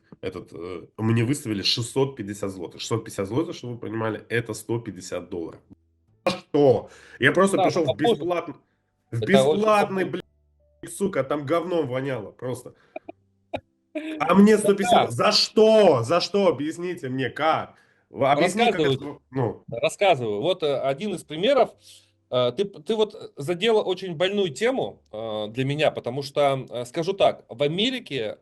[SPEAKER 1] мне выставили 650 злотых. 650 злотых, чтобы вы понимали, это $150. Что? Я просто
[SPEAKER 2] Да,
[SPEAKER 1] пришел
[SPEAKER 2] попозже.
[SPEAKER 1] в
[SPEAKER 2] Это очень
[SPEAKER 1] бесплатный,
[SPEAKER 2] попозже.
[SPEAKER 1] блядь, сука, там говном воняло просто. А мне 150.
[SPEAKER 2] Да,
[SPEAKER 1] За что? За что? Объясните мне, как? Объясни, как
[SPEAKER 2] рассказываю,
[SPEAKER 1] это... Ну,
[SPEAKER 2] рассказываю. Вот один из примеров. Ты вот задела очень больную тему для меня, потому что, скажу так, в Америке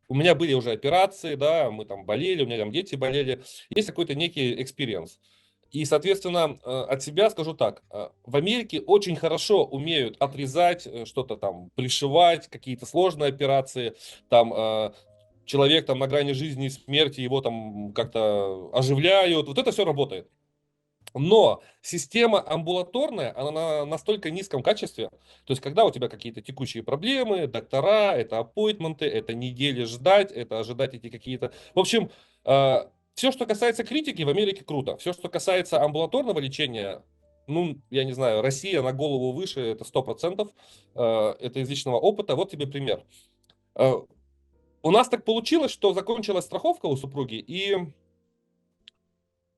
[SPEAKER 2] у меня были уже операции, да, мы там болели, у меня там дети болели, есть какой-то некий экспириенс. И, соответственно, от себя скажу так, в Америке очень хорошо умеют отрезать, что-то там, пришивать, какие-то сложные операции, там, человек там на грани жизни и смерти, его там как-то оживляют, вот это все работает. Но система амбулаторная, она на настолько низком качестве, то есть когда у тебя какие-то текущие проблемы, доктора, это аппойтменты, это недели ждать, это ожидать эти какие-то... В общем, все, что касается критики, в Америке круто. Все, что касается амбулаторного лечения, ну, я не знаю, Россия на голову выше, это 100%, это из личного опыта. Вот тебе пример. Э, У нас так получилось, что закончилась страховка у супруги, и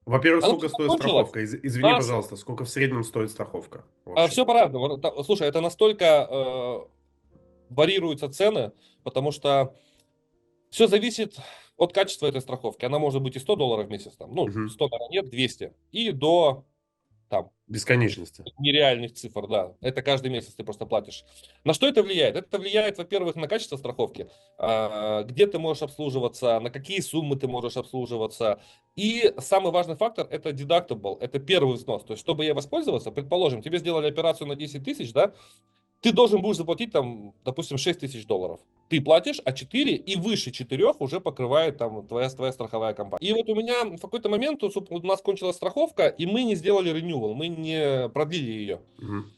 [SPEAKER 1] Во-первых,
[SPEAKER 2] она
[SPEAKER 1] сколько стоит
[SPEAKER 2] закончилась.
[SPEAKER 1] страховка? Извини,
[SPEAKER 2] Нас
[SPEAKER 1] пожалуйста, сколько в среднем стоит страховка вообще?
[SPEAKER 2] все по-разному. Слушай, это настолько варьируются цены, потому что все зависит от качества этой страховки. Она может быть и $100 в месяц, там, ну,
[SPEAKER 1] Мгм.
[SPEAKER 2] 100, наверное, нет, 200, и до там
[SPEAKER 1] Бесконечности.
[SPEAKER 2] нереальных цифр, да. Это каждый месяц ты просто платишь. На что это влияет? Это влияет, во-первых, на качество страховки, где ты можешь обслуживаться, на какие суммы ты можешь обслуживаться. И самый важный фактор – это deductible, это первый взнос. То есть, чтобы ей воспользоваться, предположим, тебе сделали операцию на 10 тысяч, да, ты должен будешь заплатить там, допустим, $6000. Ты платишь, а 4 и выше 4 уже покрывает там твоя страховая компания. И вот у меня в какой-то момент у нас кончилась страховка, и мы не сделали renewal, мы не продлили ее.
[SPEAKER 1] Мгм.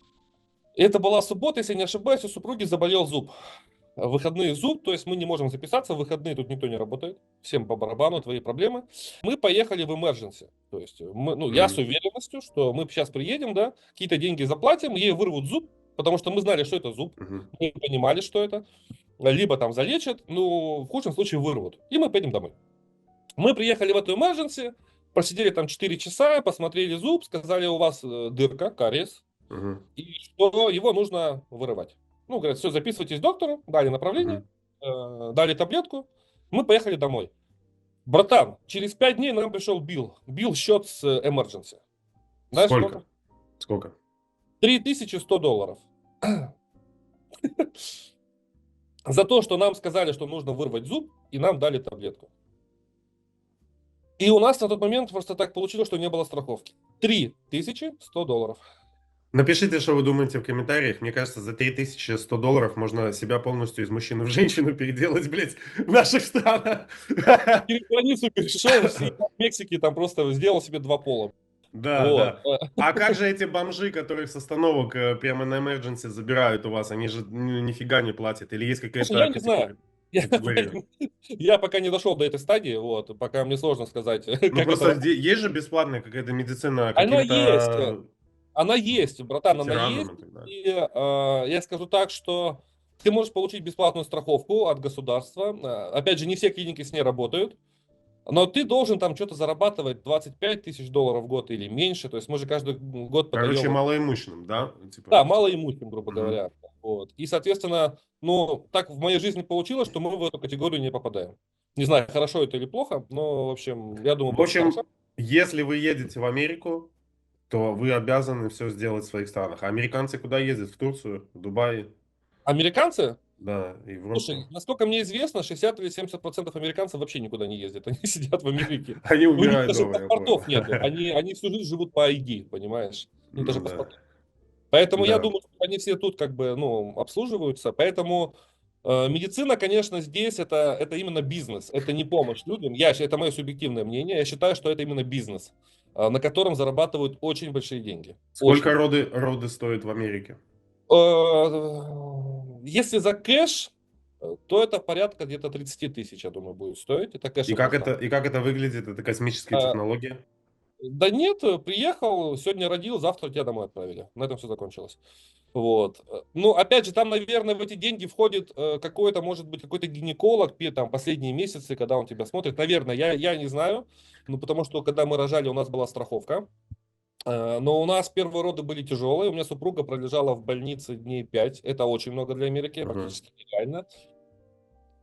[SPEAKER 2] Это была суббота, если не ошибаюсь, у супруги заболел зуб. В выходные зуб, то есть мы не можем записаться, в выходные тут никто не работает, всем по барабану, твои проблемы. Мы поехали в emergency, то есть я с
[SPEAKER 1] Мгм.
[SPEAKER 2] уверенностью, что мы сейчас приедем, да, какие-то деньги заплатим, ей вырвут зуб, потому что мы знали, что это зуб,
[SPEAKER 1] Мгм.
[SPEAKER 2] мы понимали, что это, либо там залечат, ну, в худшем случае вырвут, и мы поедем домой. Мы приехали в эту emergency, просидели там 4 часа, посмотрели зуб, сказали, у вас дырка, кариес,
[SPEAKER 1] Мгм.
[SPEAKER 2] и что его нужно вырывать. Ну, говорят, все, записывайтесь к доктору, дали направление,
[SPEAKER 1] Мгм.
[SPEAKER 2] дали таблетку, мы поехали домой. Братан, через 5 дней нам пришел бил счет с emergency. Знаешь
[SPEAKER 1] Сколько?
[SPEAKER 2] сколько?
[SPEAKER 1] Сколько?
[SPEAKER 2] $3100. За то, что нам сказали, что нужно вырвать зуб, и нам дали таблетку. И у нас на тот момент просто так получилось, что не было страховки. $3100.
[SPEAKER 1] Напишите, что вы думаете в комментариях. Мне кажется, за $3100 можно себя полностью из мужчины в женщину переделать, блядь, в наших странах.
[SPEAKER 2] Через границу перешел, в Мексике там просто сделал себе 2 пола.
[SPEAKER 1] Да,
[SPEAKER 2] Вот.
[SPEAKER 1] да. А как же эти бомжи, которых с остановок прямо на emergency забирают у вас? Они же нифига не платят. Или есть
[SPEAKER 2] Слушай,
[SPEAKER 1] какая-то
[SPEAKER 2] я не знаю. Я,
[SPEAKER 1] категория?
[SPEAKER 2] я пока не дошел до этой стадии, вот, пока мне сложно сказать,
[SPEAKER 1] Ну
[SPEAKER 2] как это
[SPEAKER 1] просто
[SPEAKER 2] работает.
[SPEAKER 1] есть же бесплатная какая-то медицина
[SPEAKER 2] Она есть,
[SPEAKER 1] каким-то
[SPEAKER 2] она есть, братан, она есть.
[SPEAKER 1] ветеранам и так далее.
[SPEAKER 2] И я скажу так, что ты можешь получить бесплатную страховку от государства. Опять же, не все клиники с ней работают. Но ты должен там что-то зарабатывать $25 000 в год или меньше. То есть мы же каждый год
[SPEAKER 1] Короче,
[SPEAKER 2] подаем,
[SPEAKER 1] малоимущным, да? Типа.
[SPEAKER 2] да, малоимущим, грубо
[SPEAKER 1] Мгм.
[SPEAKER 2] говоря. Вот. И, соответственно, ну, так в моей жизни получилось, что мы в эту категорию не попадаем. Не знаю, хорошо это или плохо, но, в общем, я думаю,
[SPEAKER 1] В
[SPEAKER 2] будет
[SPEAKER 1] общем,
[SPEAKER 2] хорошо.
[SPEAKER 1] если вы едете в Америку, то вы обязаны все сделать в своих странах. А американцы куда ездят? В Турцию, в Дубай,
[SPEAKER 2] Американцы,
[SPEAKER 1] да, Европу.
[SPEAKER 2] слушай, насколько мне известно, 60 или 70% американцев вообще никуда не ездят. Они сидят в Америке.
[SPEAKER 1] Они
[SPEAKER 2] У них
[SPEAKER 1] умирают
[SPEAKER 2] даже
[SPEAKER 1] дома, я понял.
[SPEAKER 2] паспортов нету. Они всю жизнь живут по ID, понимаешь? У них даже
[SPEAKER 1] Ну да,
[SPEAKER 2] паспортов. Поэтому я
[SPEAKER 1] да.
[SPEAKER 2] думаю, что они все тут как бы, ну, обслуживаются. Поэтому медицина, конечно, здесь это именно бизнес. Это не помощь людям. Это мое субъективное мнение. Я считаю, что это именно бизнес, на котором зарабатывают очень большие деньги.
[SPEAKER 1] Сколько
[SPEAKER 2] Очень.
[SPEAKER 1] роды стоят в Америке?
[SPEAKER 2] Если за кэш, то это порядка где-то 30 тысяч, я думаю, будет стоить. Это кэшевая страховка.
[SPEAKER 1] И как это выглядит? Это космические технологии?
[SPEAKER 2] Да нет, приехал, сегодня родил, завтра тебя домой отправили. На этом все закончилось. Вот. Ну, опять же, там, наверное, в эти деньги входит какой-то, может быть, какой-то гинеколог, там, последние месяцы, когда он тебя смотрит. Наверное, я не знаю. Ну, потому что, когда мы рожали, у нас была страховка. Но у нас первые роды были тяжелые. У меня супруга пролежала в больнице дней 5. Это очень много для Америки,
[SPEAKER 1] Ага.
[SPEAKER 2] практически нереально.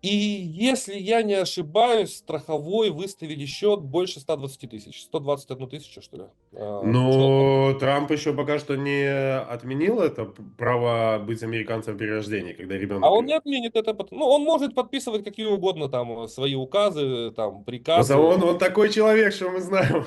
[SPEAKER 2] И если я не ошибаюсь, страховой выставили счет больше 120 тысяч. 121 тысячу, что ли. Четко.
[SPEAKER 1] Но Трамп еще пока что не отменил это право быть американцем при рождении, когда
[SPEAKER 2] А
[SPEAKER 1] ребенок...
[SPEAKER 2] он не отменит это. Ну, он может подписывать какие угодно там свои указы, там,
[SPEAKER 1] Просто
[SPEAKER 2] приказы.
[SPEAKER 1] он такой человек, что мы знаем.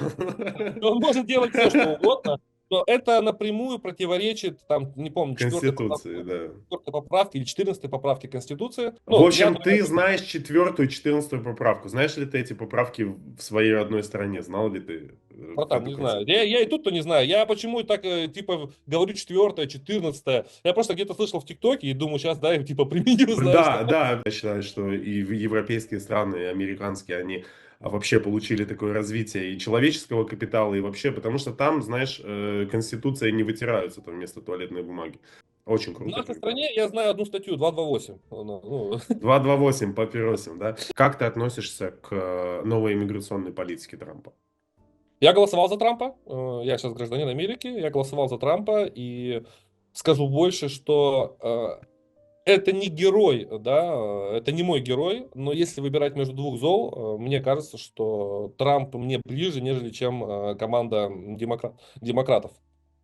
[SPEAKER 2] Он может делать все, что угодно. Но это напрямую противоречит, там, не помню,
[SPEAKER 1] Конституции, да.
[SPEAKER 2] 4 поправки или 14 поправки Конституции.
[SPEAKER 1] В
[SPEAKER 2] Ну, я
[SPEAKER 1] общем, ты
[SPEAKER 2] думаю,
[SPEAKER 1] знаешь 4-ю и 14-ю поправку. Знаешь ли ты эти поправки в своей родной стране? Знал ли ты
[SPEAKER 2] братан,
[SPEAKER 1] эту
[SPEAKER 2] не знаю.
[SPEAKER 1] конституцию?
[SPEAKER 2] Я и тут-то не знаю. Я почему так, типа, говорю 4-е, 14-е. Я просто где-то слышал в ТикТоке и думаю, сейчас, да, типа, применю, знаешь.
[SPEAKER 1] Да, да, я считаю, что и в европейские страны, и американские, они вообще получили такое развитие и человеческого капитала, и вообще, потому что там, знаешь, конституция не вытираются там вместо туалетной бумаги. Очень
[SPEAKER 2] В
[SPEAKER 1] круто,
[SPEAKER 2] нашей
[SPEAKER 1] когда.
[SPEAKER 2] стране я знаю одну статью, 228. Ну,
[SPEAKER 1] 228 папиросим, да? Как ты относишься к новой иммиграционной политике Трампа?
[SPEAKER 2] я голосовал за Трампа. Я сейчас гражданин Америки. Я голосовал за Трампа. И скажу больше, что это не герой, да, это не мой герой, но если выбирать между двух зол, мне кажется, что Трамп мне ближе, нежели чем команда демократов.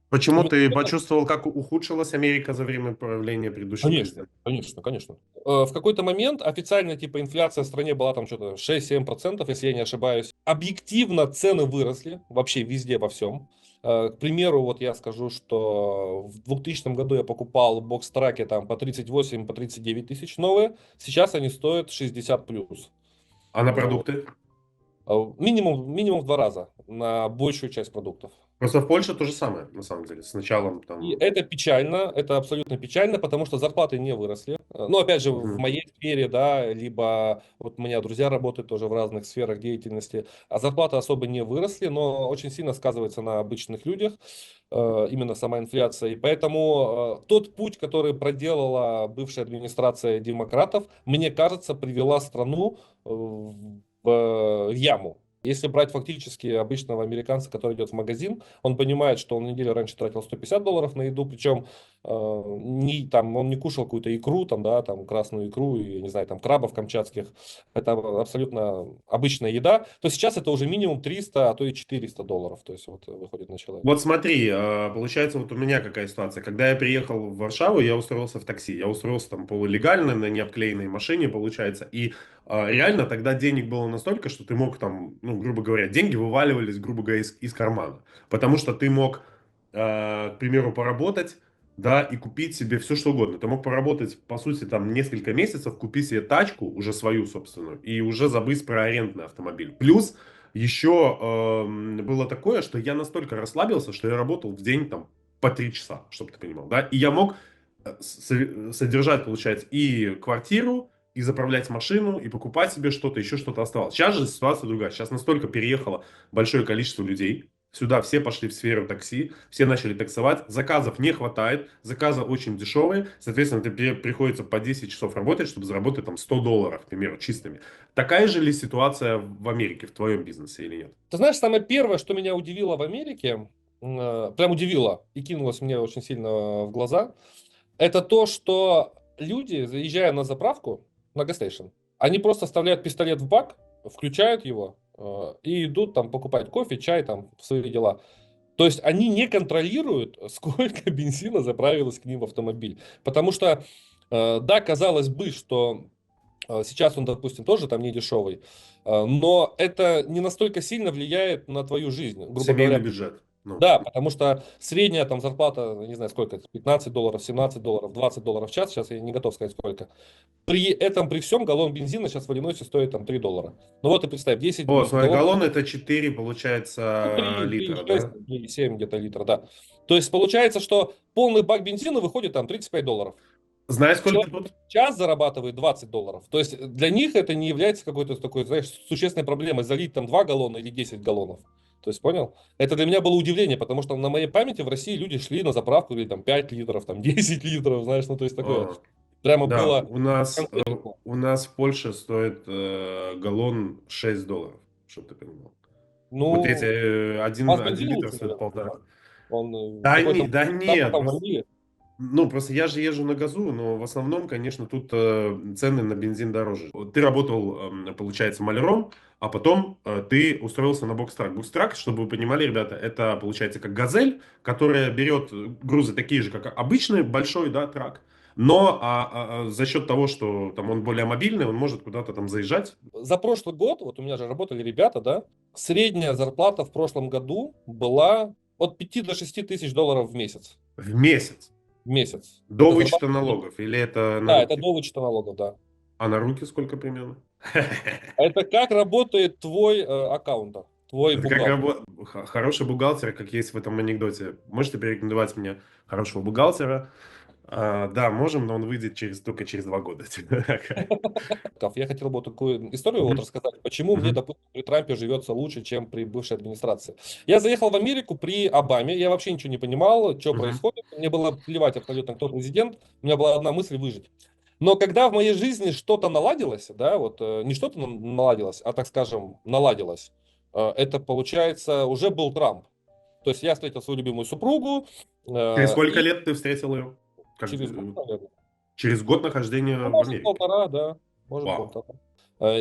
[SPEAKER 1] Почему
[SPEAKER 2] Именно
[SPEAKER 1] ты
[SPEAKER 2] это-
[SPEAKER 1] почувствовал, как ухудшилась Америка за время правления предыдущего
[SPEAKER 2] Конечно,
[SPEAKER 1] президента?
[SPEAKER 2] конечно, конечно. В какой-то момент официально, типа, инфляция в стране была там что-то 6-7%, если я не ошибаюсь. Объективно цены выросли вообще везде, во всем. К примеру, вот я скажу, что в 2000 году я покупал бокс-траки там по 38, по 39 тысяч новые. Сейчас они стоят 60 плюс.
[SPEAKER 1] А на
[SPEAKER 2] Ну,
[SPEAKER 1] продукты?
[SPEAKER 2] минимум в 2 раза на большую часть продуктов.
[SPEAKER 1] Просто в Польше то же самое, на самом деле, с началом
[SPEAKER 2] И
[SPEAKER 1] там.
[SPEAKER 2] это печально, это абсолютно печально, потому что зарплаты не выросли. Ну, опять же, в
[SPEAKER 1] Мгм.
[SPEAKER 2] моей сфере, да, либо вот у меня друзья работают тоже в разных сферах деятельности, а зарплаты особо не выросли, но очень сильно сказывается на обычных людях, именно сама инфляция. И поэтому тот путь, который проделала бывшая администрация демократов, мне кажется, привела страну в яму. Если брать фактически обычного американца, который идет в магазин, он понимает, что он неделю раньше тратил $150 на еду, причем не, там, он не кушал какую-то икру, там, да, там, красную икру, и, не знаю, там, крабов камчатских. Это абсолютно обычная еда. То сейчас это уже минимум 300, а то и $400. То есть вот выходит на человека.
[SPEAKER 1] Вот смотри, получается, вот у меня какая ситуация. Когда я приехал в Варшаву, я устроился в такси. Я устроился там полулегально, на необклеенной машине, получается. И реально тогда денег было настолько, что ты мог там, ну, грубо говоря, деньги вываливались, грубо говоря, из кармана. Потому что ты мог, к примеру, поработать, да, и купить себе все, что угодно. Ты мог поработать, по сути, там несколько месяцев, купить себе тачку, уже свою собственную, и уже забыть про арендный автомобиль. Плюс еще было такое, что я настолько расслабился, что я работал в день там по 3 часа, чтобы ты понимал, да, и я мог содержать, получается, и квартиру, и заправлять машину, и покупать себе что-то, еще что-то оставалось. Сейчас же ситуация другая. Сейчас настолько переехало большое количество людей. Сюда все пошли в сферу такси, все начали таксовать, заказов не хватает, заказы очень дешевые, соответственно, тебе приходится по 10 часов работать, чтобы заработать там $100, к примеру, чистыми. Такая же ли ситуация в Америке, в твоем бизнесе или нет?
[SPEAKER 2] Ты знаешь, самое первое, что меня удивило в Америке, прям удивило и кинулось мне очень сильно в глаза, это то, что люди, заезжая на заправку, на гастейшн, они просто вставляют пистолет в бак, включают его и идут там покупать кофе, чай, там, свои дела. То есть они не контролируют, сколько бензина заправилось к ним в автомобиль. Потому что, да, казалось бы, что сейчас он, допустим, тоже там не дешевый, но это не настолько сильно влияет на твою жизнь. Грубо
[SPEAKER 1] Семейный
[SPEAKER 2] говоря,
[SPEAKER 1] бюджет. Ну.
[SPEAKER 2] да, потому что средняя там зарплата, не знаю сколько это, $15, $17, $20 в час, сейчас я не готов сказать сколько. При этом, при всем, галлон бензина сейчас в Иллинойсе стоит там $3. Ну вот и представь, 10
[SPEAKER 1] О, смотри,
[SPEAKER 2] галлонов,
[SPEAKER 1] галлон это 4,
[SPEAKER 2] ну,
[SPEAKER 1] получается,
[SPEAKER 2] 3,
[SPEAKER 1] литра,
[SPEAKER 2] 6,
[SPEAKER 1] да?
[SPEAKER 2] 7 где-то литра, да. То есть получается, что полный бак бензина выходит там $35.
[SPEAKER 1] Знаешь, сколько
[SPEAKER 2] Человек
[SPEAKER 1] тут?
[SPEAKER 2] в час зарабатывает $20. То есть для них это не является какой-то такой, знаешь, существенной проблемой залить там 2 галлона или 10 галлонов. То есть, понял? Это для меня было удивление, потому что на моей памяти в России люди шли на заправку или там 5 литров, там 10 литров, знаешь, ну то есть такое
[SPEAKER 1] А,
[SPEAKER 2] прямо
[SPEAKER 1] да,
[SPEAKER 2] было конкретно.
[SPEAKER 1] у нас в Польше стоит галлон $6, чтобы ты понимал. Вот эти
[SPEAKER 2] Ну, у вас
[SPEAKER 1] один
[SPEAKER 2] бензин
[SPEAKER 1] литр
[SPEAKER 2] лучше,
[SPEAKER 1] стоит
[SPEAKER 2] наверное,
[SPEAKER 1] полтора.
[SPEAKER 2] да? Он
[SPEAKER 1] Да нет,
[SPEAKER 2] там валили.
[SPEAKER 1] ну, просто я же езжу на газу, но в основном, конечно, тут цены на бензин дороже. Вот ты работал, получается, маляром, а потом ты устроился на бокстрак. Бокстрак, чтобы вы понимали, ребята, это, получается, как газель, которая берет грузы такие же, как обычный большой, да, трак. Но за счет того, что там он более мобильный, он может куда-то там заезжать.
[SPEAKER 2] За прошлый год, вот у меня же работали ребята, да, средняя зарплата в прошлом году была от 5 до 6 тысяч долларов в месяц.
[SPEAKER 1] В месяц?
[SPEAKER 2] В месяц.
[SPEAKER 1] До
[SPEAKER 2] Это
[SPEAKER 1] вычета
[SPEAKER 2] зарплата.
[SPEAKER 1] налогов? Или это на
[SPEAKER 2] Да, это
[SPEAKER 1] руки?
[SPEAKER 2] до вычета налогов, да.
[SPEAKER 1] А на руки сколько примерно?
[SPEAKER 2] Это как работает твой аккаунтер, твой
[SPEAKER 1] Это как
[SPEAKER 2] бухгалтер.
[SPEAKER 1] хороший бухгалтер, как есть в этом анекдоте. Можете порекомендовать мне хорошего бухгалтера? Да, можем, но он выйдет только через 2 года.
[SPEAKER 2] Я хотел бы вот такую историю вот
[SPEAKER 1] Мгм.
[SPEAKER 2] рассказать, почему мне,
[SPEAKER 1] Мгм.
[SPEAKER 2] допустим, при Трампе живется лучше, чем при бывшей администрации. Я заехал в Америку при Обаме, я вообще ничего не понимал, что
[SPEAKER 1] Мгм.
[SPEAKER 2] происходит. Мне было плевать абсолютно, кто президент, у меня была одна мысль — выжить. Но когда в моей жизни что-то наладилось, да, вот не что-то наладилось, а, так скажем, наладилось, это, получается, уже был Трамп. То есть я встретил свою любимую супругу,
[SPEAKER 1] Через сколько
[SPEAKER 2] и
[SPEAKER 1] лет ты встретил ее?
[SPEAKER 2] через год, наверное,
[SPEAKER 1] Через год нахождения
[SPEAKER 2] ну,
[SPEAKER 1] в
[SPEAKER 2] может,
[SPEAKER 1] Америке.
[SPEAKER 2] полтора, да, может,
[SPEAKER 1] Вау.
[SPEAKER 2] полтора.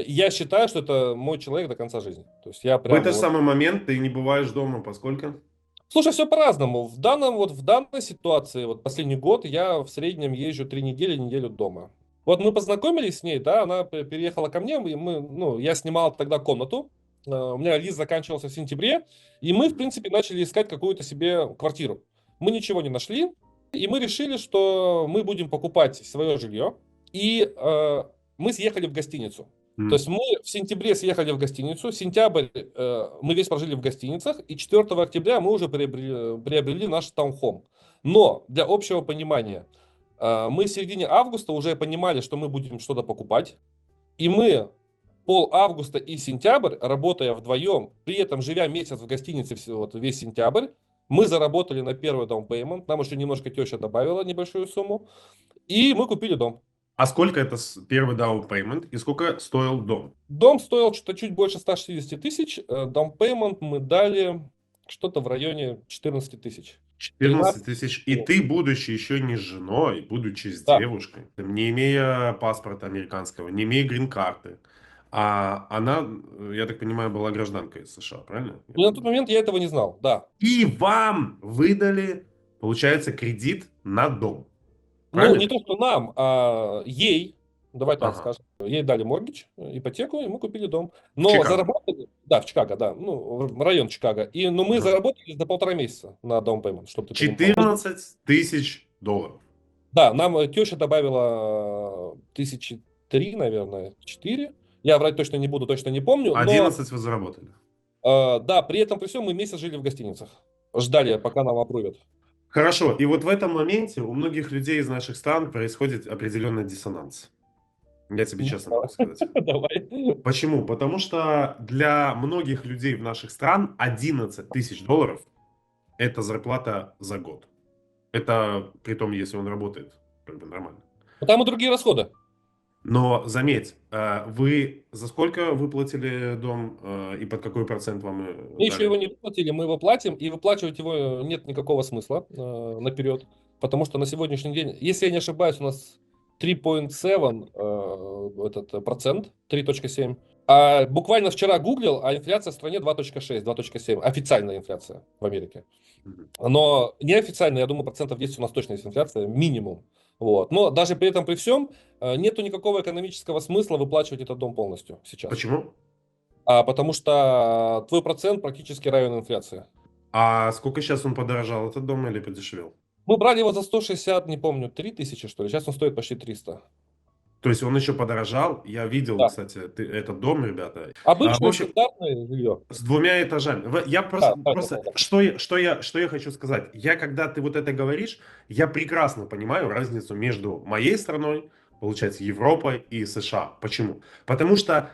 [SPEAKER 2] Я считаю, что это мой человек до конца жизни. То есть я
[SPEAKER 1] В
[SPEAKER 2] прям
[SPEAKER 1] этот
[SPEAKER 2] вот...
[SPEAKER 1] самый момент ты не бываешь дома, поскольку?
[SPEAKER 2] Слушай, все по-разному. В данной ситуации, вот последний год, я в среднем езжу 3 недели, неделю дома. Вот мы познакомились с ней, да, она переехала ко мне, и ну, я снимал тогда комнату, у меня лист заканчивался в сентябре, и мы, в принципе, начали искать какую-то себе квартиру. Мы ничего не нашли, и мы решили, что мы будем покупать свое жилье, и мы съехали в гостиницу. То есть мы в сентябре съехали в гостиницу, сентябрь мы весь прожили в гостиницах, и 4 октября мы уже приобрели наш таунхом. Но для общего понимания, мы в середине августа уже понимали, что мы будем что-то покупать, и мы пол августа и сентябрь, работая вдвоем, при этом живя месяц в гостинице вот весь сентябрь, мы заработали на первый down payment, нам еще немножко теща добавила небольшую сумму, и мы купили дом.
[SPEAKER 1] А сколько это первый down payment и сколько стоил дом?
[SPEAKER 2] Дом стоил что-то чуть больше 160 тысяч, down payment мы дали что-то в районе 14 тысяч.
[SPEAKER 1] 14
[SPEAKER 2] 13,
[SPEAKER 1] тысяч. И ты, будучи еще не с женой, будучи с
[SPEAKER 2] да.
[SPEAKER 1] девушкой, не имея паспорта американского, не имея грин-карты, а она, я так понимаю, была гражданкой из США, правильно?
[SPEAKER 2] И на тот момент я этого не знал, да.
[SPEAKER 1] И вам выдали, получается, кредит на дом,
[SPEAKER 2] Ну, не
[SPEAKER 1] правильно?
[SPEAKER 2] то, что нам, а ей, давай так
[SPEAKER 1] Ага,
[SPEAKER 2] скажем, ей дали моргидж, ипотеку, и мы купили дом.
[SPEAKER 1] в
[SPEAKER 2] Но
[SPEAKER 1] Чикаго.
[SPEAKER 2] заработали, да, в Чикаго, да, ну, район Чикаго. Но мы
[SPEAKER 1] Ага.
[SPEAKER 2] заработали за 1,5 месяца на down payment, чтобы ты понимал.
[SPEAKER 1] 14 тысяч долларов.
[SPEAKER 2] Да, нам теща добавила 1003, наверное, 4. Я врать точно не буду, точно не помню, но
[SPEAKER 1] 11 вы заработали.
[SPEAKER 2] да, при этом при всем мы месяц жили в гостиницах. Ждали, пока нам опрувят.
[SPEAKER 1] Хорошо, и вот в этом моменте у многих людей из наших стран происходит определенный диссонанс. Я тебе
[SPEAKER 2] Ну,
[SPEAKER 1] честно могу сказать.
[SPEAKER 2] давай.
[SPEAKER 1] Почему? Потому что для многих людей в наших стран 11 тысяч долларов – это зарплата за год. Это при том, если он работает, как бы нормально.
[SPEAKER 2] Там и другие расходы.
[SPEAKER 1] Но заметь, вы за сколько выплатили дом и под какой процент вам
[SPEAKER 2] Мы еще его
[SPEAKER 1] дали?
[SPEAKER 2] не выплатили, мы его платим, и выплачивать его нет никакого смысла наперед, потому что на сегодняшний день, если я не ошибаюсь, у нас 3,7 этот процент, 3,7. А буквально вчера гуглил, а инфляция в стране 2,6, 2,7, официальная инфляция в Америке.
[SPEAKER 1] Мгм.
[SPEAKER 2] Но неофициально, я думаю, процентов 10 у нас точно есть инфляция, минимум. Вот. Но даже при этом, при всем, нету никакого экономического смысла выплачивать этот дом полностью сейчас.
[SPEAKER 1] Почему?
[SPEAKER 2] Потому что твой процент практически равен инфляции.
[SPEAKER 1] А сколько сейчас он подорожал, этот дом, или подешевел?
[SPEAKER 2] Мы брали его за 160, не помню, 3000, что ли. Сейчас он стоит почти 300.
[SPEAKER 1] То есть он еще подорожал. Я видел,
[SPEAKER 2] Да.
[SPEAKER 1] кстати, этот дом, ребята. В
[SPEAKER 2] Обычное
[SPEAKER 1] общем,
[SPEAKER 2] стандартное жилье.
[SPEAKER 1] с 2 этажами. Я
[SPEAKER 2] Да,
[SPEAKER 1] просто,
[SPEAKER 2] да, да,
[SPEAKER 1] просто
[SPEAKER 2] да.
[SPEAKER 1] что я хочу сказать. Когда ты вот это говоришь, я прекрасно понимаю разницу между моей страной, получается, Европой и США. Почему? Потому что,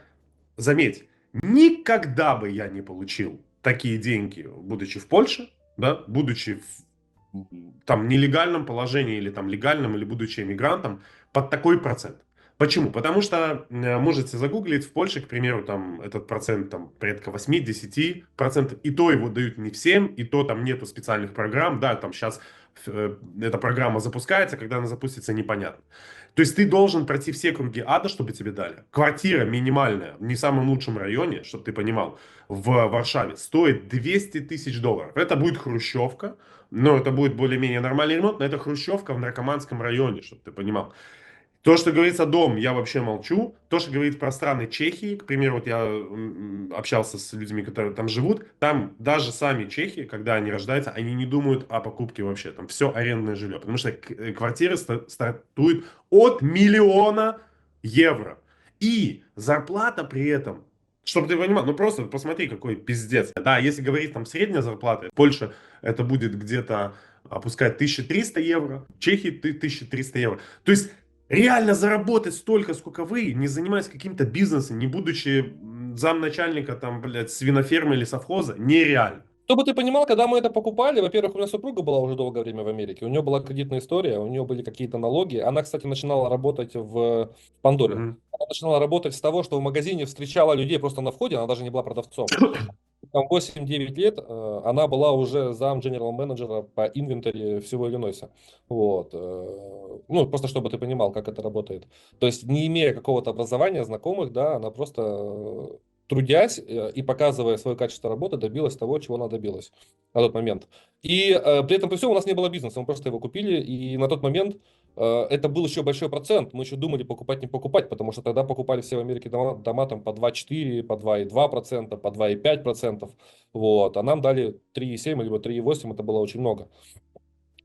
[SPEAKER 1] заметь, никогда бы я не получил такие деньги, будучи в Польше, да, будучи в там нелегальном положении или там легальном, или будучи эмигрантом, под такой процент. Почему? Потому что можете загуглить, в Польше, к примеру, там этот процент там порядка 8-10%, и то его дают не всем, и то там нету специальных программ, да, там сейчас эта программа запускается, когда она запустится, непонятно. То есть ты должен пройти все круги ада, чтобы тебе дали. Квартира минимальная, в не самом лучшем районе, чтобы ты понимал, в Варшаве стоит 200 тысяч долларов. Это будет хрущевка, но это будет более-менее нормальный ремонт, но это хрущевка в наркоманском районе, чтобы ты понимал. То, что говорится дом, я вообще молчу. То, что говорит про страны Чехии, к примеру, вот я общался с людьми, которые там живут, там даже сами чехи, когда они рождаются, они не думают о покупке вообще. Там все арендное жилье, потому что квартиры стартуют от 1 000 000 евро. И зарплата при этом, чтобы ты понимал, ну просто посмотри, какой пиздец. Да, если говорить там средняя зарплата, Польша это будет где-то опускать 1 300 евро, Чехии 1 300 евро. То есть реально заработать столько, сколько вы, не занимаясь каким-то бизнесом, не будучи замначальника там, блядь, свинофермы или совхоза, нереально.
[SPEAKER 2] Чтобы ты понимал, когда мы это покупали, во-первых, у меня супруга была уже долгое время в Америке, у нее была кредитная история, у нее были какие-то налоги. Она, кстати, начинала работать в Пандоре.
[SPEAKER 1] Мгм.
[SPEAKER 2] Она начинала работать с того, что в магазине встречала людей просто на входе, она даже не была продавцом. Там 8-9 лет она была уже зам генерал менеджера по инвентаре всего Иллинойса. Вот. Ну, просто чтобы ты понимал, как это работает. То есть, не имея какого-то образования, знакомых, да, она просто трудясь и показывая свое качество работы, добилась того, чего она добилась на тот момент. И при этом при всем у нас не было бизнеса, мы просто его купили, и на тот момент это был еще большой процент. Мы еще думали покупать, не покупать, потому что тогда покупали все в Америке дома там по 2,4, по 2,2%, по 2,5%. Вот. А нам дали 3,7 либо 3,8, это было очень много.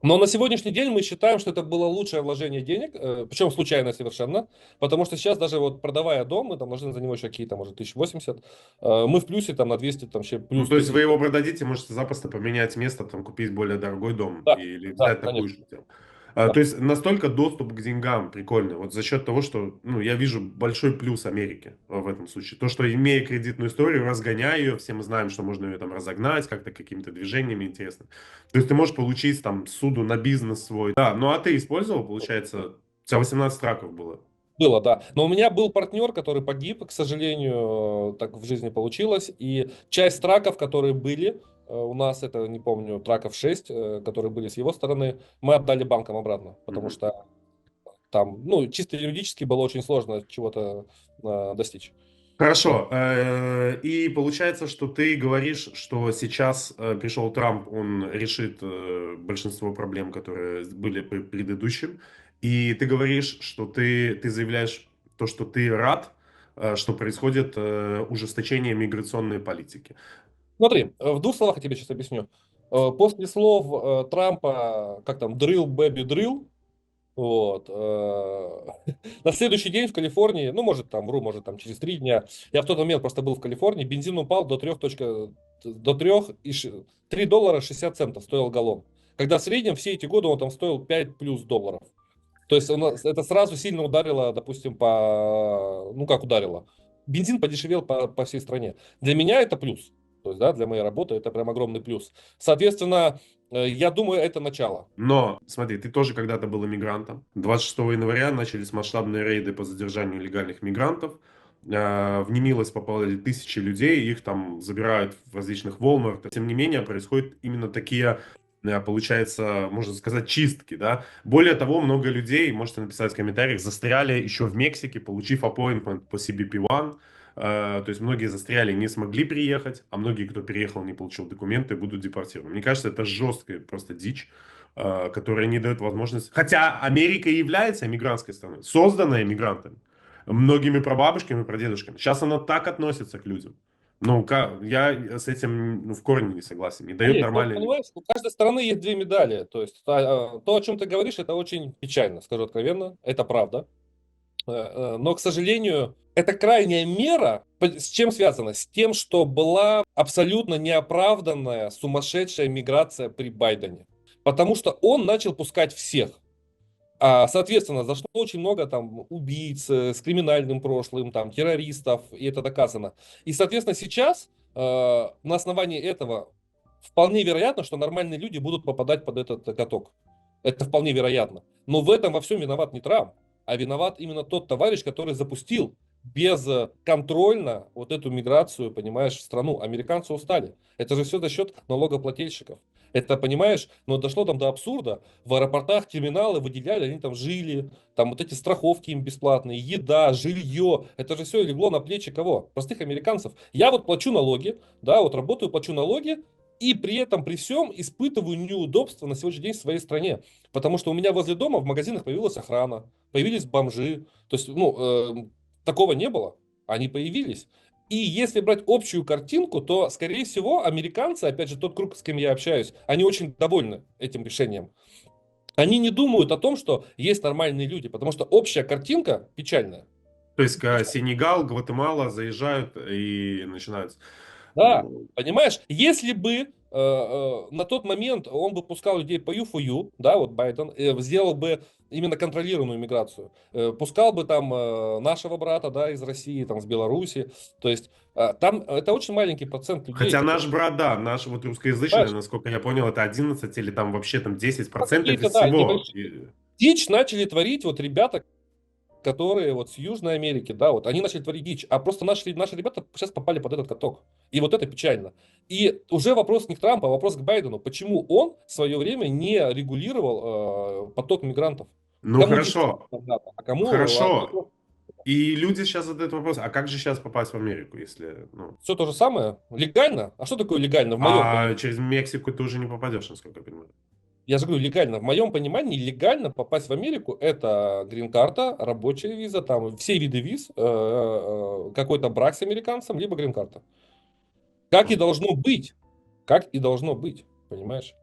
[SPEAKER 2] Но на сегодняшний день мы считаем, что это было лучшее вложение денег, причем случайно совершенно, потому что сейчас даже вот продавая дом, мы там должны за него еще какие-то, может, 1080, мы в плюсе там на 200, там вообще
[SPEAKER 1] Ну,
[SPEAKER 2] плюс
[SPEAKER 1] то есть вы
[SPEAKER 2] 30.
[SPEAKER 1] его продадите, можете запросто поменять место, там, купить более дорогой дом
[SPEAKER 2] Да,
[SPEAKER 1] или
[SPEAKER 2] да,
[SPEAKER 1] взять такую
[SPEAKER 2] конечно.
[SPEAKER 1] же тему.
[SPEAKER 2] Да.
[SPEAKER 1] То есть настолько доступ к деньгам прикольный. Вот за счет того, что, ну, я вижу большой плюс Америки в этом случае. То, что имея кредитную историю, разгоняя ее, все мы знаем, что можно ее там разогнать как-то какими-то движениями интересными. То есть ты можешь получить там суду на бизнес свой. Да, ну а ты использовал, получается, у тебя 18 траков было.
[SPEAKER 2] Было, да. Но у меня был партнер, который погиб, к сожалению, так в жизни получилось. И часть траков, которые были, у нас это, не помню, траков 6, которые были с его стороны, мы отдали банкам обратно, потому
[SPEAKER 1] Мгм.
[SPEAKER 2] что там, ну, чисто юридически было очень сложно чего-то достичь. Вот.
[SPEAKER 1] Хорошо. И получается, что ты говоришь, что сейчас пришел Трамп, он решит большинство проблем, которые были при предыдущем. И ты говоришь, что ты заявляешь то, что ты рад, что происходит ужесточение миграционной политики.
[SPEAKER 2] Смотри, в двух словах я тебе сейчас объясню. После слов Трампа, как там, drill, baby, drill, вот. На следующий день в Калифорнии, ну, может, там, вру, может, там, через 3 дня, я в тот момент просто был в Калифорнии, бензин упал до 3, до 3, и 3 доллара 60 центов стоил галлон. Когда в среднем все эти годы он там стоил 5 плюс долларов. То есть у нас это сразу сильно ударило, допустим, ну, как ударило. Бензин подешевел по всей стране. Для меня это плюс. То есть, да, для моей работы это прям огромный плюс. Соответственно, я думаю, это начало.
[SPEAKER 1] Но, смотри, ты тоже когда-то был иммигрантом. 26 января начались масштабные рейды по задержанию нелегальных мигрантов. В немилость попали тысячи людей, их там забирают в различных Walmart. Тем не менее, происходят именно такие, получается, можно сказать, чистки, да. Более того, много людей, можете написать в комментариях, застряли еще в Мексике, получив appointment по CBP-1. То есть многие застряли, не смогли приехать, а многие, кто переехал, не получил документы, будут депортированы. Мне кажется, это жесткая просто дичь, которая не дает возможность... Хотя Америка и является эмигрантской страной, созданная эмигрантами, многими прабабушками, прадедушками. Сейчас она так относится к людям. Ну, я с этим в корне не согласен. Не дает
[SPEAKER 2] Олег, ну,
[SPEAKER 1] нормальной...
[SPEAKER 2] понимаешь, у каждой стороны есть две медали. То есть то, о чем ты говоришь, это очень печально, скажу откровенно. Это правда. Но, к сожалению, это крайняя мера. С чем связано? С тем, что была абсолютно неоправданная сумасшедшая миграция при Байдене. Потому что он начал пускать всех. Соответственно, зашло очень много там убийц с криминальным прошлым, там террористов, и это доказано. И, соответственно, сейчас на основании этого вполне вероятно, что нормальные люди будут попадать под этот каток. Это вполне вероятно. Но в этом во всем виноват не Трамп, а виноват именно тот товарищ, который запустил безконтрольно вот эту миграцию, понимаешь, в страну. Американцы устали. Это же все за счет налогоплательщиков. Это, понимаешь, но дошло там до абсурда. В аэропортах терминалы выделяли, они там жили, там вот эти страховки им бесплатные, еда, жилье. Это же все легло на плечи кого? Простых американцев. Я вот плачу налоги, да, вот работаю, плачу налоги, и при этом, при всем, испытываю неудобства на сегодняшний день в своей стране. Потому что у меня возле дома в магазинах появилась охрана, появились бомжи. То есть, такого не было. Они появились. И если брать общую картинку, то, скорее всего, американцы, опять же, тот круг, с кем я общаюсь, они очень довольны этим решением. Они не думают о том, что есть нормальные люди, потому что общая картинка печальная.
[SPEAKER 1] То есть Сенегал, Гватемала заезжают и начинают.
[SPEAKER 2] Да, понимаешь, если бы на тот момент он бы пускал людей по U4U, да, вот Байден, сделал бы именно контролируемую миграцию, пускал бы там нашего брата, да, из России, там, с Беларуси, то есть там это очень маленький процент людей.
[SPEAKER 1] Хотя наш брат, да, наш вот русскоязычный,
[SPEAKER 2] Понимаешь?
[SPEAKER 1] насколько я понял, это 11 или там вообще там 10%
[SPEAKER 2] Какие-то,
[SPEAKER 1] из
[SPEAKER 2] да,
[SPEAKER 1] всего.
[SPEAKER 2] небольшие. Дичь начали творить вот ребята, которые вот с Южной Америки, да, вот они начали творить дичь, а просто наши ребята сейчас попали под этот каток. И вот это печально. И уже вопрос не к Трампу, а вопрос к Байдену. Почему он в свое время не регулировал поток мигрантов?
[SPEAKER 1] Ну
[SPEAKER 2] Кому 10
[SPEAKER 1] хорошо,
[SPEAKER 2] мандатов, а кому
[SPEAKER 1] хорошо. И люди сейчас задают вопрос, а как же сейчас попасть в Америку, если, ну...
[SPEAKER 2] все то же самое? Легально? А что такое легально в моем
[SPEAKER 1] А
[SPEAKER 2] понимании?
[SPEAKER 1] через Мексику ты уже не попадешь, насколько я понимаю.
[SPEAKER 2] Я же говорю, легально. В моем понимании, легально попасть в Америку — это грин-карта, рабочая виза, там все виды виз, какой-то брак с американцем, либо грин-карта. Как и должно быть. Как и должно быть. Понимаешь?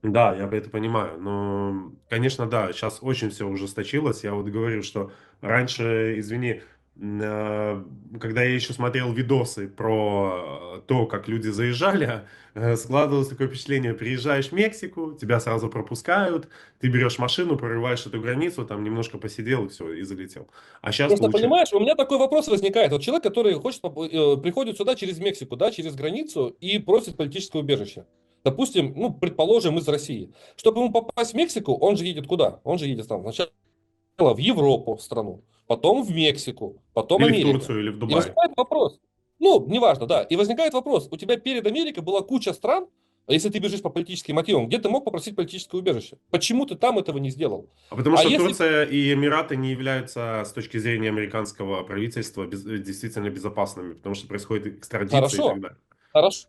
[SPEAKER 1] Да, я это понимаю, но, конечно, да, сейчас очень все ужесточилось. Я вот говорю, что раньше, извини, когда я еще смотрел видосы про то, как люди заезжали, складывалось такое впечатление: приезжаешь в Мексику, тебя сразу пропускают, ты берешь машину, прорываешь эту границу, там немножко посидел и все, и залетел. А сейчас
[SPEAKER 2] Просто
[SPEAKER 1] получается...
[SPEAKER 2] понимаешь, у меня такой вопрос возникает. Вот человек, который приходит сюда через Мексику, да, через границу и просит политическое убежище. Допустим, ну, предположим, из России. Чтобы ему попасть в Мексику, он же едет куда? Он же едет там сначала в Европу, в страну, потом в Мексику, потом
[SPEAKER 1] Или в
[SPEAKER 2] Америка.
[SPEAKER 1] Турцию, или в
[SPEAKER 2] И
[SPEAKER 1] Дубай.
[SPEAKER 2] возникает вопрос. Ну, неважно, да. И возникает вопрос. У тебя перед Америкой была куча стран, если ты бежишь по политическим мотивам, где ты мог попросить политическое убежище. Почему ты там этого не сделал?
[SPEAKER 1] А потому
[SPEAKER 2] А
[SPEAKER 1] что
[SPEAKER 2] если...
[SPEAKER 1] Турция и Эмираты не являются с точки зрения американского правительства действительно безопасными, потому что происходит экстрадиция и так
[SPEAKER 2] Хорошо,
[SPEAKER 1] далее.
[SPEAKER 2] хорошо.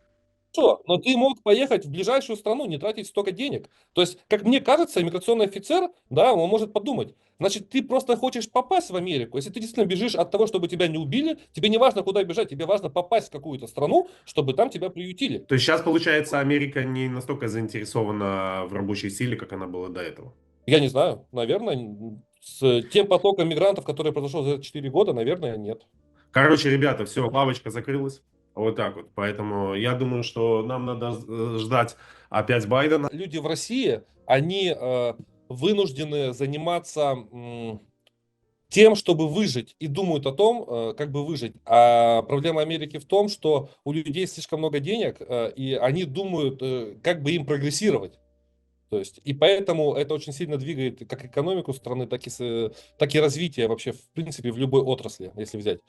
[SPEAKER 2] Но ты мог поехать в ближайшую страну, не тратить столько денег. То есть, как мне кажется, иммиграционный офицер, да, он может подумать, значит, ты просто хочешь попасть в Америку. Если ты действительно бежишь от того, чтобы тебя не убили, тебе не важно, куда бежать, тебе важно попасть в какую-то страну, чтобы там тебя приютили.
[SPEAKER 1] То есть сейчас, получается, Америка не настолько заинтересована в рабочей силе, как она была до этого.
[SPEAKER 2] Я не знаю, наверное, с тем потоком мигрантов, который произошел за 4 года, наверное, нет.
[SPEAKER 1] Короче, ребята, все, лавочка закрылась. Вот так вот. Поэтому я думаю, что нам надо ждать опять Байдена.
[SPEAKER 2] Люди в России, они вынуждены заниматься тем, чтобы выжить, и думают о том, как бы выжить. А проблема Америки в том, что у людей слишком много денег, и они думают, как бы им прогрессировать. То есть, и поэтому это очень сильно двигает как экономику страны, так и развитие вообще, в принципе, в любой отрасли, если взять.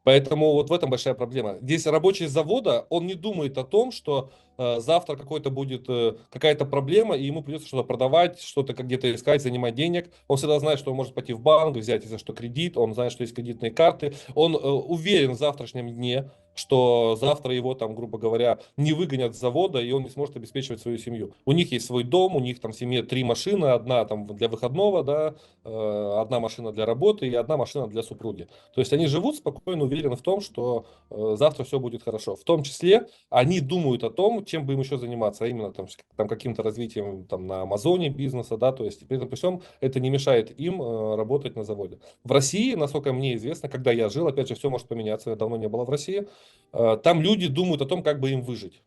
[SPEAKER 2] Поэтому вот в этом большая проблема. Здесь рабочий с завода, он не думает о том, что завтра какой-то будет какая-то проблема, и ему придется что-то продавать, что-то где-то искать, занимать денег. Он всегда знает, что он может пойти в банк, взять за что кредит, он знает, что есть кредитные карты. Он уверен в завтрашнем дне, что завтра его там, грубо говоря, не выгонят с завода, и он не сможет обеспечивать свою семью. У них есть свой дом, у них там в семье 3 машины, одна там для выходного, да, одна машина для работы и одна машина для супруги. То есть они живут спокойно, уверены в том, что завтра все будет хорошо. В том числе они думают о том, чем бы им еще заниматься, а именно там каким-то развитием там, на Амазоне бизнеса, да, то есть при этом при всем это не мешает им работать на заводе. В России, насколько мне известно, когда я жил, опять же, все может поменяться, я давно не было в России, там люди думают о том, как бы им выжить.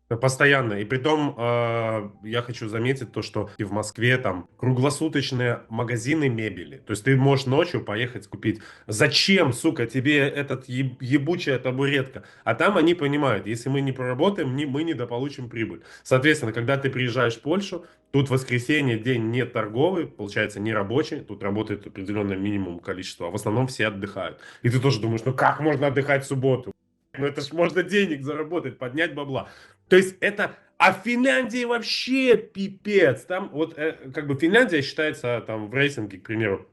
[SPEAKER 1] Постоянно. И притом я хочу заметить то, что и в Москве там круглосуточные магазины мебели. То есть ты можешь ночью поехать купить. Зачем, сука, тебе этот ебучая табуретка? А там они понимают, если мы не проработаем, мы недополучим прибыль. Соответственно, когда ты приезжаешь в Польшу, тут воскресенье день не торговый, получается не рабочий, тут работает определенное минимум количество, а в основном все отдыхают. И ты тоже думаешь, ну как можно отдыхать в субботу? Ну это ж можно денег заработать, поднять бабла. То есть это... А в Финляндии вообще пипец. Там вот как бы Финляндия считается там в рейтинге, к примеру,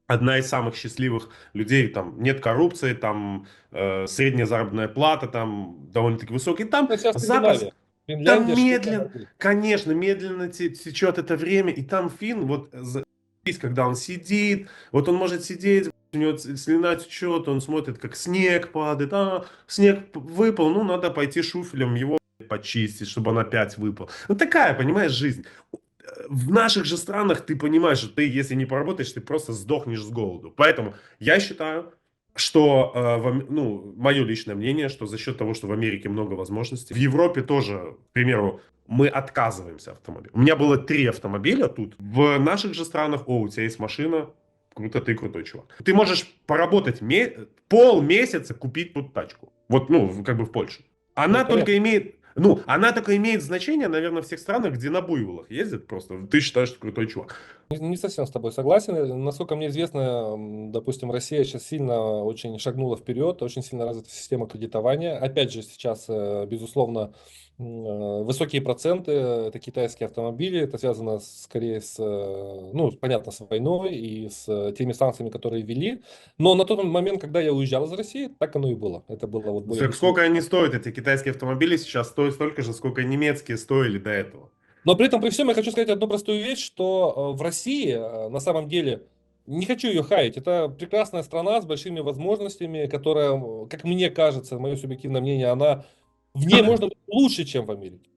[SPEAKER 1] одна из самых счастливых людей. Там нет коррупции, там средняя заработная плата там довольно-таки высокая. Там
[SPEAKER 2] Это вся
[SPEAKER 1] запас...
[SPEAKER 2] Скандинавия. Финляндия
[SPEAKER 1] Там
[SPEAKER 2] что-то
[SPEAKER 1] медленно,
[SPEAKER 2] могу.
[SPEAKER 1] конечно, медленно течет это время, и там фин, вот когда он сидит, вот он может сидеть, у него слюна течет, он смотрит, как снег падает, снег выпал, ну, надо пойти шуфелем его почистить, чтобы он опять выпал. Ну, такая, понимаешь, жизнь. В наших же странах ты понимаешь, что ты, если не поработаешь, ты просто сдохнешь с голоду. Поэтому я считаю, что, ну, мое личное мнение, что за счет того, что в Америке много возможностей, в Европе тоже, к примеру, мы отказываемся автомобиля. У меня было 3 автомобиля тут. В наших же странах, у тебя есть машина, круто, ты крутой чувак. Ты можешь поработать полмесяца, купить тут тачку. Вот, ну, как бы в Польше.
[SPEAKER 2] Ну,
[SPEAKER 1] Она
[SPEAKER 2] это реально.
[SPEAKER 1] только имеет, ну, она только имеет значение, наверное, в тех странах, где на буйволах ездят просто. Ты считаешь, что крутой чувак.
[SPEAKER 2] Не совсем с тобой согласен. Насколько мне известно, допустим, Россия сейчас сильно очень шагнула вперед, очень сильно развита система кредитования. Опять же, сейчас, безусловно, высокие проценты, это китайские автомобили, это связано скорее с, ну, понятно, с войной и с теми санкциями, которые ввели. Но на тот момент, когда я уезжал из России, так оно и было. Это было вот более
[SPEAKER 1] Сколько они стоят, эти китайские автомобили сейчас стоят столько же, сколько немецкие стоили до этого.
[SPEAKER 2] Но при этом, при всем, я хочу сказать одну простую вещь, что в России, на самом деле, не хочу ее хаять, это прекрасная страна с большими возможностями, которая, как мне кажется, мое субъективное мнение, она в ней можно быть лучше, чем в Америке.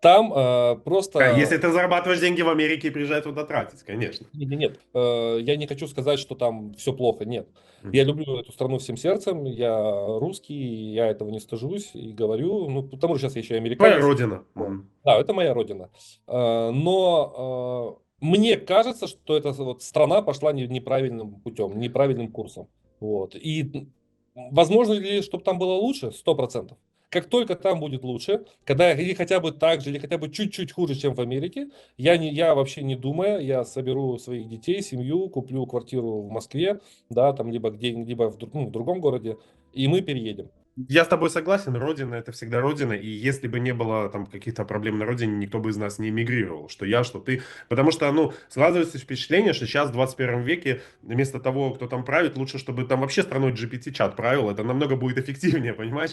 [SPEAKER 2] Там
[SPEAKER 1] Если
[SPEAKER 2] просто...
[SPEAKER 1] ты зарабатываешь деньги в Америке и приезжай туда тратить, конечно.
[SPEAKER 2] Нет, я не хочу сказать, что там все плохо, нет. Я
[SPEAKER 1] Мгм.
[SPEAKER 2] люблю эту страну всем сердцем, я русский, я этого не стыжусь и говорю, ну, потому что сейчас я еще и
[SPEAKER 1] Твоя
[SPEAKER 2] американец.
[SPEAKER 1] родина. Мгм.
[SPEAKER 2] Да, это моя родина. Но мне кажется, что эта вот страна пошла неправильным путем, неправильным курсом. Вот. И возможно ли, чтобы там было лучше? 100%. Как только там будет лучше, когда или хотя бы так же, или хотя бы чуть-чуть хуже, чем в Америке, я вообще не думая, я соберу своих детей, семью, куплю квартиру в Москве, да, там либо где-либо в другом городе, и мы переедем.
[SPEAKER 1] Я с тобой согласен, родина это всегда родина, и если бы не было там каких-то проблем на родине, никто бы из нас не эмигрировал, что я, что ты. Потому что, ну, складывается впечатление, что сейчас в 21 веке вместо того, кто там правит, лучше, чтобы там вообще страной GPT-чат правил, это намного будет эффективнее, понимаешь?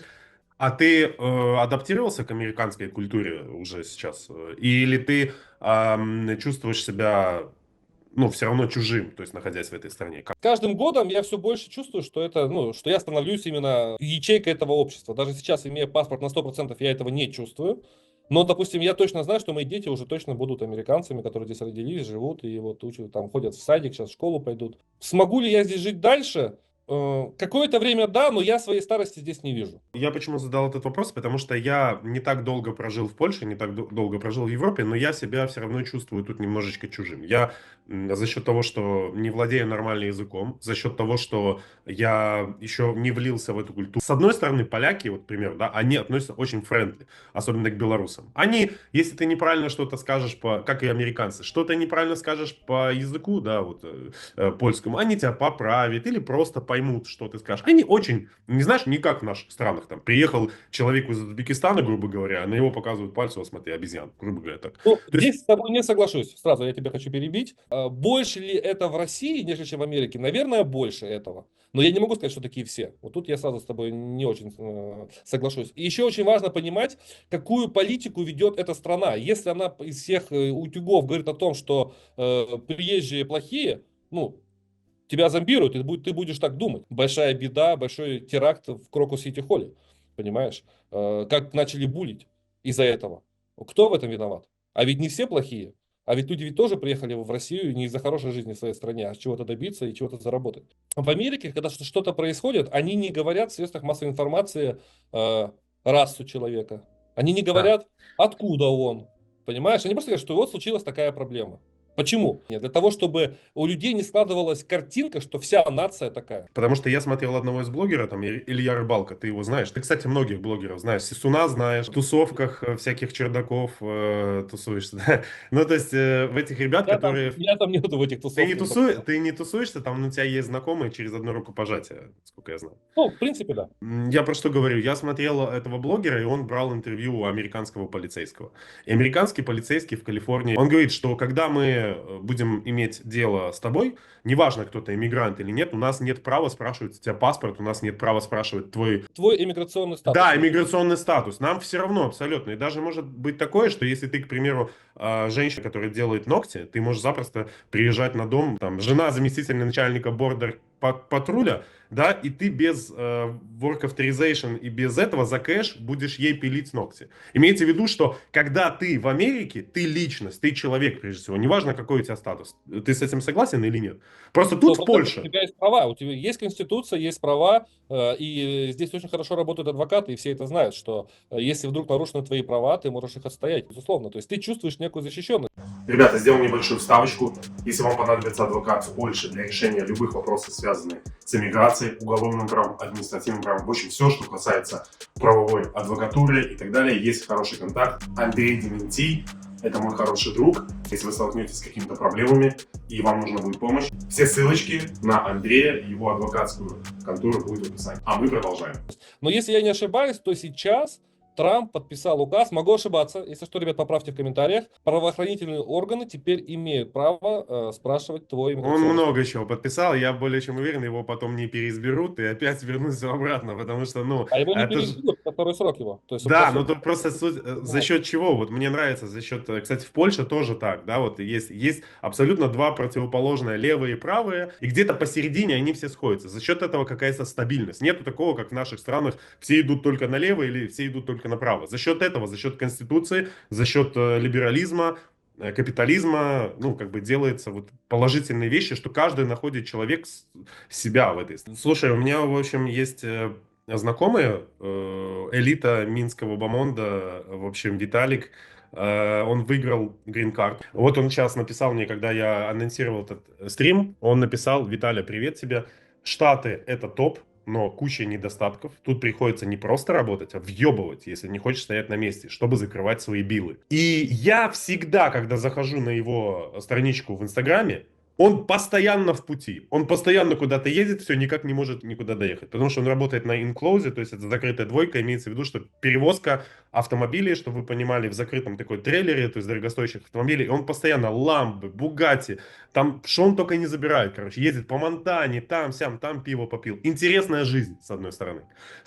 [SPEAKER 1] А ты адаптировался к американской культуре уже сейчас? Или ты чувствуешь себя, ну, все равно чужим, то есть находясь в этой стране?
[SPEAKER 2] С каждым годом я все больше чувствую, что это, ну, что я становлюсь именно ячейкой этого общества. Даже сейчас, имея паспорт на 100%, я этого не чувствую. Но, допустим, я точно знаю, что мои дети уже точно будут американцами, которые здесь родились, живут и вот учат, там ходят в садик, сейчас в школу пойдут. Смогу ли я здесь жить дальше? Какое-то время да, но я своей старости здесь не вижу.
[SPEAKER 1] Я почему задал этот вопрос? Потому что я не так долго прожил в Польше, не так долго прожил в Европе, но я себя все равно чувствую тут немножечко чужим. Я за счет того, что не владею нормальным языком, за счет того, что я еще не влился в эту культуру. С одной стороны, поляки, вот, пример, да, они относятся очень френдли, особенно к белорусам. Они, если ты неправильно что-то скажешь, как и американцы, что-то неправильно скажешь по языку, да, вот, польскому, они тебя поправят или просто поймут, что ты скажешь. Они очень, не знаешь, не как в наших странах, там, приехал человек из Узбекистана, грубо говоря, а на него показывают пальцем, вот смотри, обезьян, грубо говоря, так.
[SPEAKER 2] Ну,
[SPEAKER 1] То есть,
[SPEAKER 2] здесь с тобой не соглашусь. Сразу я тебя хочу перебить. Больше ли это в России, нежели чем в Америке? Наверное, больше этого. Но я не могу сказать, что такие все. Вот тут я сразу с тобой не очень соглашусь. И еще очень важно понимать, какую политику ведет эта страна. Если она из всех утюгов говорит о том, что приезжие плохие, ну, тебя зомбируют, и ты будешь так думать. Большая беда, большой теракт в Крокус-Сити-Холле. Понимаешь? Как начали булить из-за этого. Кто в этом виноват? А ведь не все плохие. А ведь люди ведь тоже приехали в Россию не из-за хорошей жизни в своей стране, а чего-то добиться и чего-то заработать. В Америке, когда что-то происходит, они не говорят в средствах массовой информации расу человека. Они не
[SPEAKER 1] да.
[SPEAKER 2] говорят, откуда он. Понимаешь? Они просто говорят, что вот случилась такая проблема. Почему? Нет, для того, чтобы у людей не складывалась картинка, что вся нация такая.
[SPEAKER 1] Потому что я смотрел одного из блогеров, там, Илья Рыбалка, ты его знаешь. Ты, кстати, многих блогеров знаешь. Сисуна знаешь, в тусовках всяких чердаков тусуешься. Да? Ну, то есть, в этих ребят, которые...
[SPEAKER 2] Я там нету в этих тусовках.
[SPEAKER 1] Ты не тусуешься, там у тебя есть знакомые через одно рукопожатие, сколько я знаю.
[SPEAKER 2] Ну, в принципе, да.
[SPEAKER 1] Я про что говорю? Я смотрел этого блогера, и он брал интервью у американского полицейского. И американский полицейский в Калифорнии, он говорит, что когда мы будем иметь дело с тобой, неважно, кто ты, иммигрант или нет, у нас нет права спрашивать у тебя паспорт, у нас нет права спрашивать твой...
[SPEAKER 2] Твой иммиграционный статус.
[SPEAKER 1] Да, иммиграционный статус. Нам все равно абсолютно. И даже может быть такое, что если ты, к примеру, женщина, которая делает ногти, ты можешь запросто приезжать на дом, там, жена заместителя начальника бордер патруля, да, и ты без work authorization и без этого за кэш будешь ей пилить ногти. Имейте в виду, что когда ты в Америке, ты личность, ты человек, прежде всего. Неважно, какой у тебя статус. Ты с этим согласен или нет? Просто тут в
[SPEAKER 2] 100% у
[SPEAKER 1] Польше...
[SPEAKER 2] тебя есть права, у тебя есть конституция, есть права, и здесь очень хорошо работают адвокаты, и все это знают, что если вдруг нарушены твои права, ты можешь их отстоять, безусловно. То есть ты чувствуешь некую защищенность.
[SPEAKER 1] Ребята, сделал небольшую вставочку. Если вам понадобится адвокат в Польше для решения любых вопросов, связанных с иммиграцией, уголовным правом, административным правом, в общем, все, что касается правовой адвокатуры и так далее, есть хороший контакт. Андрей Дементий, это мой хороший друг. Если вы столкнетесь с какими-то проблемами и вам нужна будет помощь, все ссылочки на Андрея и его адвокатскую контору будут в описании. А мы продолжаем.
[SPEAKER 2] Но если я не ошибаюсь, то сейчас Трамп подписал указ, могу ошибаться, если что, ребят, поправьте в комментариях, правоохранительные органы теперь имеют право спрашивать твой
[SPEAKER 1] Он
[SPEAKER 2] иммиграционный
[SPEAKER 1] много чего подписал, я более чем уверен, его потом не переизберут и опять вернутся обратно, потому что, ну,
[SPEAKER 2] А его не
[SPEAKER 1] это же...
[SPEAKER 2] переизберут, это второй срок его. То есть
[SPEAKER 1] Да,
[SPEAKER 2] после-
[SPEAKER 1] но тут просто суть, за счет чего? Вот мне нравится, за счет, кстати, в Польше тоже так, да, вот есть абсолютно два противоположные, левые и правые, и где-то посередине они все сходятся. За счет этого какая-то стабильность. Нету такого, как в наших странах, все идут только налево или все идут только направо. За счет этого, за счет конституции, за счет либерализма, капитализма, ну, как бы делается вот положительные вещи, что каждый находит человек себя в этой. Слушай, у меня, в общем, есть знакомые, элита минского бомонда, в общем, Виталик, он выиграл грин-карт. Вот он сейчас написал мне, когда я анонсировал этот стрим, он написал: Виталя, привет тебе, Штаты это топ, но куча недостатков. Тут приходится не просто работать, а въебывать, если не хочешь стоять на месте, чтобы закрывать свои билы. И я всегда, когда захожу на его страничку в Инстаграме, он постоянно в пути, он постоянно куда-то едет, все, никак не может никуда доехать, потому что он работает на инклоузе, то есть это закрытая двойка, имеется в виду, что перевозка автомобилей, чтобы вы понимали, в закрытом такой трейлере, то есть дорогостоящих автомобилей, и он постоянно Ламбы, Бугатти, там, что он только не забирает, короче, ездит по Монтане, там, сям, там пиво попил. Интересная жизнь, с одной стороны,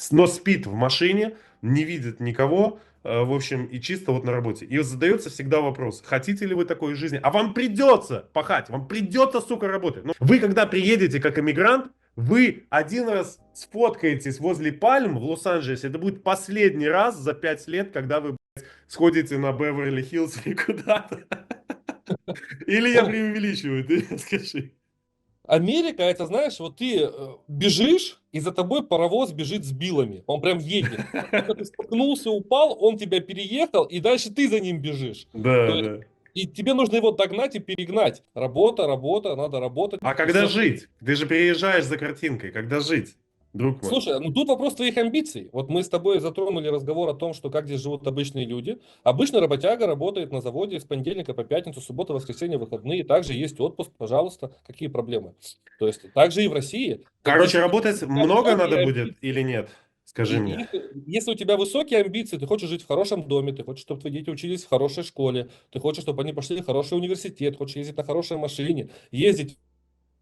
[SPEAKER 1] но спит в машине, не видит никого, в общем, и чисто вот на работе. И задается всегда вопрос: хотите ли вы такой жизни? А вам придется пахать, вам придется, сука, работать. Но вы, когда приедете как иммигрант, вы один раз сфоткаетесь возле пальм в Лос-Анджелесе, это будет последний раз за 5 лет, когда вы, блядь, сходите на Беверли-Хиллз или куда-то. Или я преувеличиваю, ты скажи.
[SPEAKER 2] Америка, это, знаешь, вот ты бежишь, и за тобой паровоз бежит с билами. Он прям едет. Когда ты споткнулся, упал, он тебя переехал, и дальше ты за ним бежишь.
[SPEAKER 1] Да,
[SPEAKER 2] То есть,
[SPEAKER 1] да.
[SPEAKER 2] и тебе нужно его догнать и перегнать. Работа, работа, надо работать.
[SPEAKER 1] А
[SPEAKER 2] И
[SPEAKER 1] когда
[SPEAKER 2] всё.
[SPEAKER 1] жить? Ты же приезжаешь за картинкой, когда жить, друг мой?
[SPEAKER 2] Слушай, ну тут вопрос твоих амбиций. Вот мы с тобой затронули разговор о том, что как здесь живут обычные люди. Обычный работяга работает на заводе с понедельника по пятницу, суббота, воскресенье, выходные. Также есть отпуск, пожалуйста. Какие проблемы? То есть также и в России.
[SPEAKER 1] Короче,
[SPEAKER 2] Если
[SPEAKER 1] работать
[SPEAKER 2] у тебя
[SPEAKER 1] много надо
[SPEAKER 2] высокие
[SPEAKER 1] будет
[SPEAKER 2] амбиции,
[SPEAKER 1] или нет? Скажи мне.
[SPEAKER 2] если у тебя высокие амбиции, ты хочешь жить в хорошем доме, ты хочешь, чтобы твои дети учились в хорошей школе, ты хочешь, чтобы они пошли в хороший университет, хочешь ездить на хорошей машине, ездить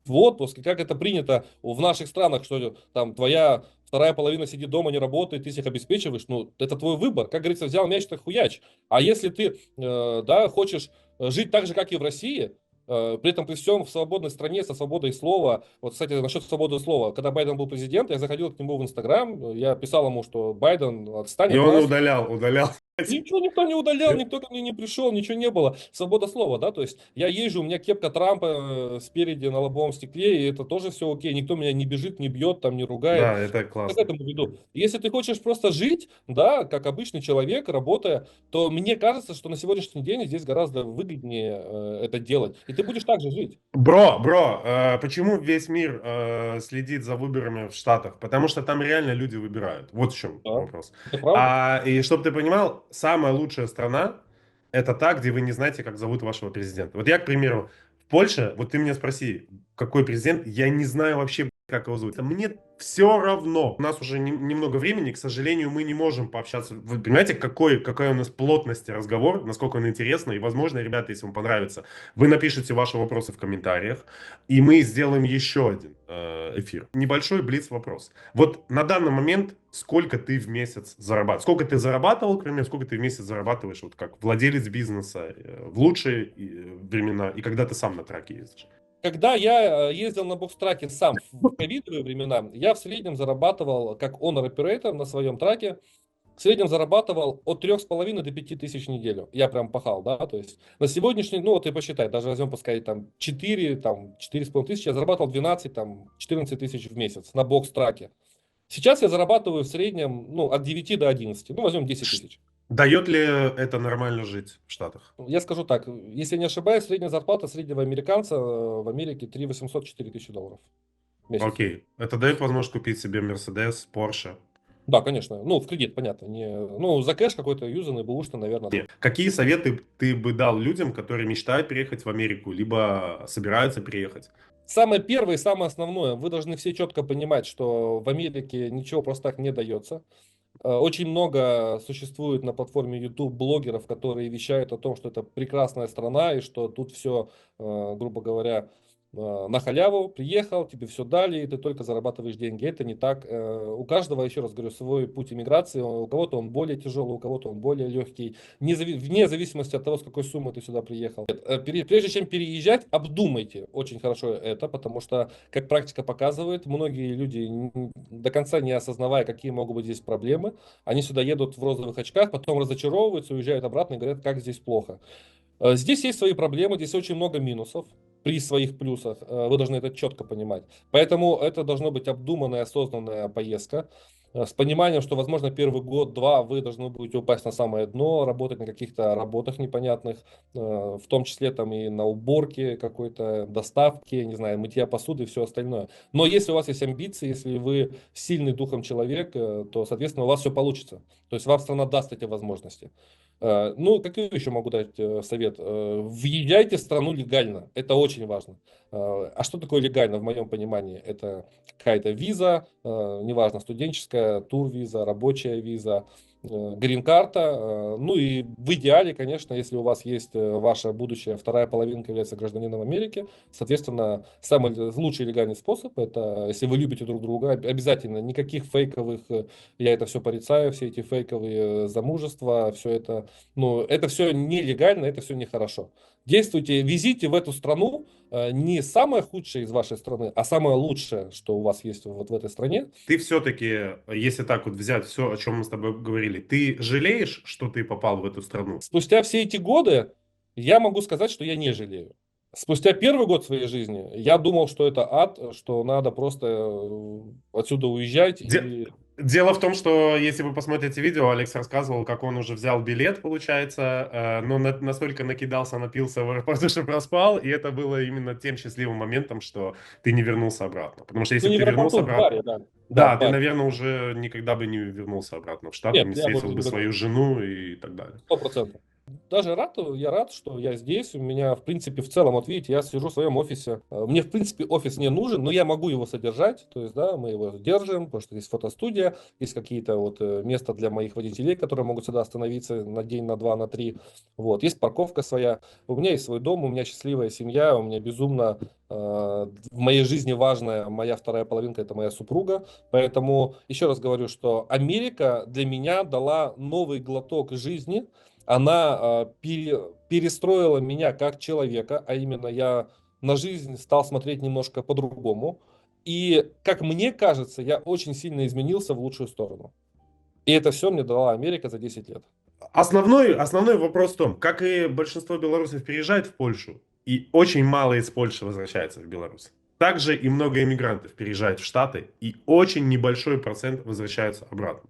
[SPEAKER 2] в отпуск, и как это принято в наших странах, что там твоя вторая половина сидит дома, не работает, ты их обеспечиваешь, ну, это твой выбор. Как говорится, взял мяч, так хуяч. А если ты, да, хочешь жить так же, как и в России, при этом при всем в свободной стране, со свободой слова. Вот, кстати, насчет свободы слова. Когда Байден был президент, я заходил к нему в Инстаграм, я писал ему, что Байден отстанет.
[SPEAKER 1] И он удалял.
[SPEAKER 2] Ничего никто не удалял, никто ко мне не пришел, ничего не было. Свобода слова, да, то есть я езжу, у меня кепка Трампа спереди на лобовом стекле, и это тоже все окей. Никто меня не бежит, не бьет, там, не ругает.
[SPEAKER 1] Да, это
[SPEAKER 2] К
[SPEAKER 1] классно.
[SPEAKER 2] этому веду. Если ты хочешь просто жить, да, как обычный человек, работая, то мне кажется, что на сегодняшний день здесь гораздо выгоднее это делать. И ты будешь так же жить.
[SPEAKER 1] Бро, почему весь мир следит за выборами в Штатах? Потому что там реально люди выбирают. Вот в чем
[SPEAKER 2] Да,
[SPEAKER 1] вопрос.
[SPEAKER 2] это правда.
[SPEAKER 1] И чтобы ты понимал, самая лучшая страна — это та, где вы не знаете, как зовут вашего президента. Вот я, к примеру, в Польша, вот ты меня спроси, какой президент, я не знаю вообще, как его зовут. Мне все равно. У нас уже немного времени, к сожалению, мы не можем пообщаться. Вы понимаете, какая у нас плотность разговор, насколько он интересный. И, возможно, ребята, если вам понравится, вы напишите ваши вопросы в комментариях, и мы сделаем еще один эфир. Небольшой блиц-вопрос. Вот на данный момент сколько ты в месяц зарабатываешь? Сколько ты зарабатывал, к примеру, сколько ты в месяц зарабатываешь вот как владелец бизнеса в лучшие времена и когда ты сам на траке ездишь?
[SPEAKER 2] Когда я ездил на бокстраке сам в ковидовые времена, я в среднем зарабатывал как honor operator на своем траке, в среднем зарабатывал от 3,5 до 5 тысяч в неделю. Я прям пахал, да, то есть на сегодняшний, ну вот и посчитай, даже возьмем, пускай там 4, там 4,5 тысячи, я зарабатывал 12, там 14 тысяч в месяц на бокс-траке. Сейчас я зарабатываю в среднем, ну, от 9 до 11, ну, возьмем 10 тысяч.
[SPEAKER 1] Дает ли это нормально жить в Штатах?
[SPEAKER 2] Я скажу так, если не ошибаюсь, средняя зарплата среднего американца в Америке 3 800 4 тысячи долларов в месяц.
[SPEAKER 1] Окей. Это дает возможность купить себе Mercedes, Porsche.
[SPEAKER 2] Да, конечно. Ну, в кредит, понятно. Не, ну, за кэш какой-то юзанный, бэушный, наверное. Да.
[SPEAKER 1] Какие советы ты бы дал людям, которые мечтают приехать в Америку, либо собираются приехать?
[SPEAKER 2] Самое первое и самое основное, вы должны все четко понимать, что в Америке ничего просто так не дается. Очень много существует на платформе YouTube блогеров, которые вещают о том, что это прекрасная страна и что тут все, грубо говоря, на халяву, приехал, тебе все дали, и ты только зарабатываешь деньги. Это не так. У каждого, еще раз говорю, свой путь иммиграции. У кого-то он более тяжелый, у кого-то он более легкий. Вне зависимости от того, с какой суммой ты сюда приехал. Прежде чем переезжать, обдумайте очень хорошо это, потому что, как практика показывает, многие люди, до конца не осознавая, какие могут быть здесь проблемы, они сюда едут в розовых очках, потом разочаровываются, уезжают обратно и говорят, как здесь плохо. Здесь есть свои проблемы, здесь очень много минусов при своих плюсах. Вы должны это четко понимать. Поэтому это должна быть обдуманная, осознанная поездка с пониманием, что, возможно, первый год-два вы должны будете упасть на самое дно, работать на каких-то работах непонятных, в том числе там и на уборке какой-то, доставке, не знаю, мытья посуды и все остальное. Но если у вас есть амбиции, если вы сильный духом человек, то, соответственно, у вас все получится. То есть вам страна даст эти возможности. Ну, какой еще могу дать совет? Въезжайте в страну легально, это очень важно. А что такое легально в моем понимании? Это какая-то виза, неважно, студенческая, турвиза, рабочая виза, грин-карта. Ну и в идеале, конечно, если у вас есть ваша будущая вторая половинка является гражданином Америки, соответственно, самый лучший легальный способ, это если вы любите друг друга, обязательно никаких фейковых, я это все порицаю, все эти фейковые замужества, все это, ну, это все нелегально, это все нехорошо. Действуйте, везите в эту страну не самое худшее из вашей страны, а самое лучшее, что у вас есть вот в этой стране.
[SPEAKER 1] Ты все-таки, если так вот взять все, о чем мы с тобой говорили, ты жалеешь, что ты попал в эту страну?
[SPEAKER 2] Спустя все эти годы я могу сказать, что я не жалею. Спустя первый год своей жизни я думал, что это ад, что надо просто отсюда уезжать
[SPEAKER 1] Де-
[SPEAKER 2] и
[SPEAKER 1] Дело в том, что если вы посмотрите видео, Алекс рассказывал, как он уже взял билет, получается, но настолько накидался, напился в аэропорту, что проспал, и это было именно тем счастливым моментом, что ты не вернулся обратно. Потому что
[SPEAKER 2] ну
[SPEAKER 1] если бы
[SPEAKER 2] не в
[SPEAKER 1] ты вернулся
[SPEAKER 2] аэропорту, в
[SPEAKER 1] обратно,
[SPEAKER 2] баре, да. Да,
[SPEAKER 1] да,
[SPEAKER 2] в
[SPEAKER 1] ты,
[SPEAKER 2] баре.
[SPEAKER 1] наверное, уже никогда бы не вернулся обратно в Штаты,
[SPEAKER 2] Нет,
[SPEAKER 1] не
[SPEAKER 2] я бы
[SPEAKER 1] встретил
[SPEAKER 2] уже
[SPEAKER 1] бы
[SPEAKER 2] не
[SPEAKER 1] свою
[SPEAKER 2] вернулся.
[SPEAKER 1] жену и так далее.
[SPEAKER 2] 100%. Даже я рад, что я здесь. У меня, в принципе, в целом, вот видите, я сижу в своем офисе. Мне, в принципе, офис не нужен, но я могу его содержать. То есть, да, мы его держим, потому что есть фотостудия, есть какие-то вот места для моих водителей, которые могут сюда остановиться на день, на два, на три. Вот, есть парковка своя. У меня есть свой дом, у меня счастливая семья, у меня безумно в моей жизни важная моя вторая половинка, это моя супруга. Поэтому еще раз говорю, что Америка для меня дала новый глоток жизни. Она перестроила меня как человека, а именно я на жизнь стал смотреть немножко по-другому. И, как мне кажется, я очень сильно изменился в лучшую сторону. И это все мне дала Америка за 10 лет.
[SPEAKER 1] Основной вопрос в том, как и большинство белорусов переезжает в Польшу, и очень мало из Польши возвращается в Беларусь. Также и много иммигрантов переезжают в Штаты, и очень небольшой процент возвращаются обратно.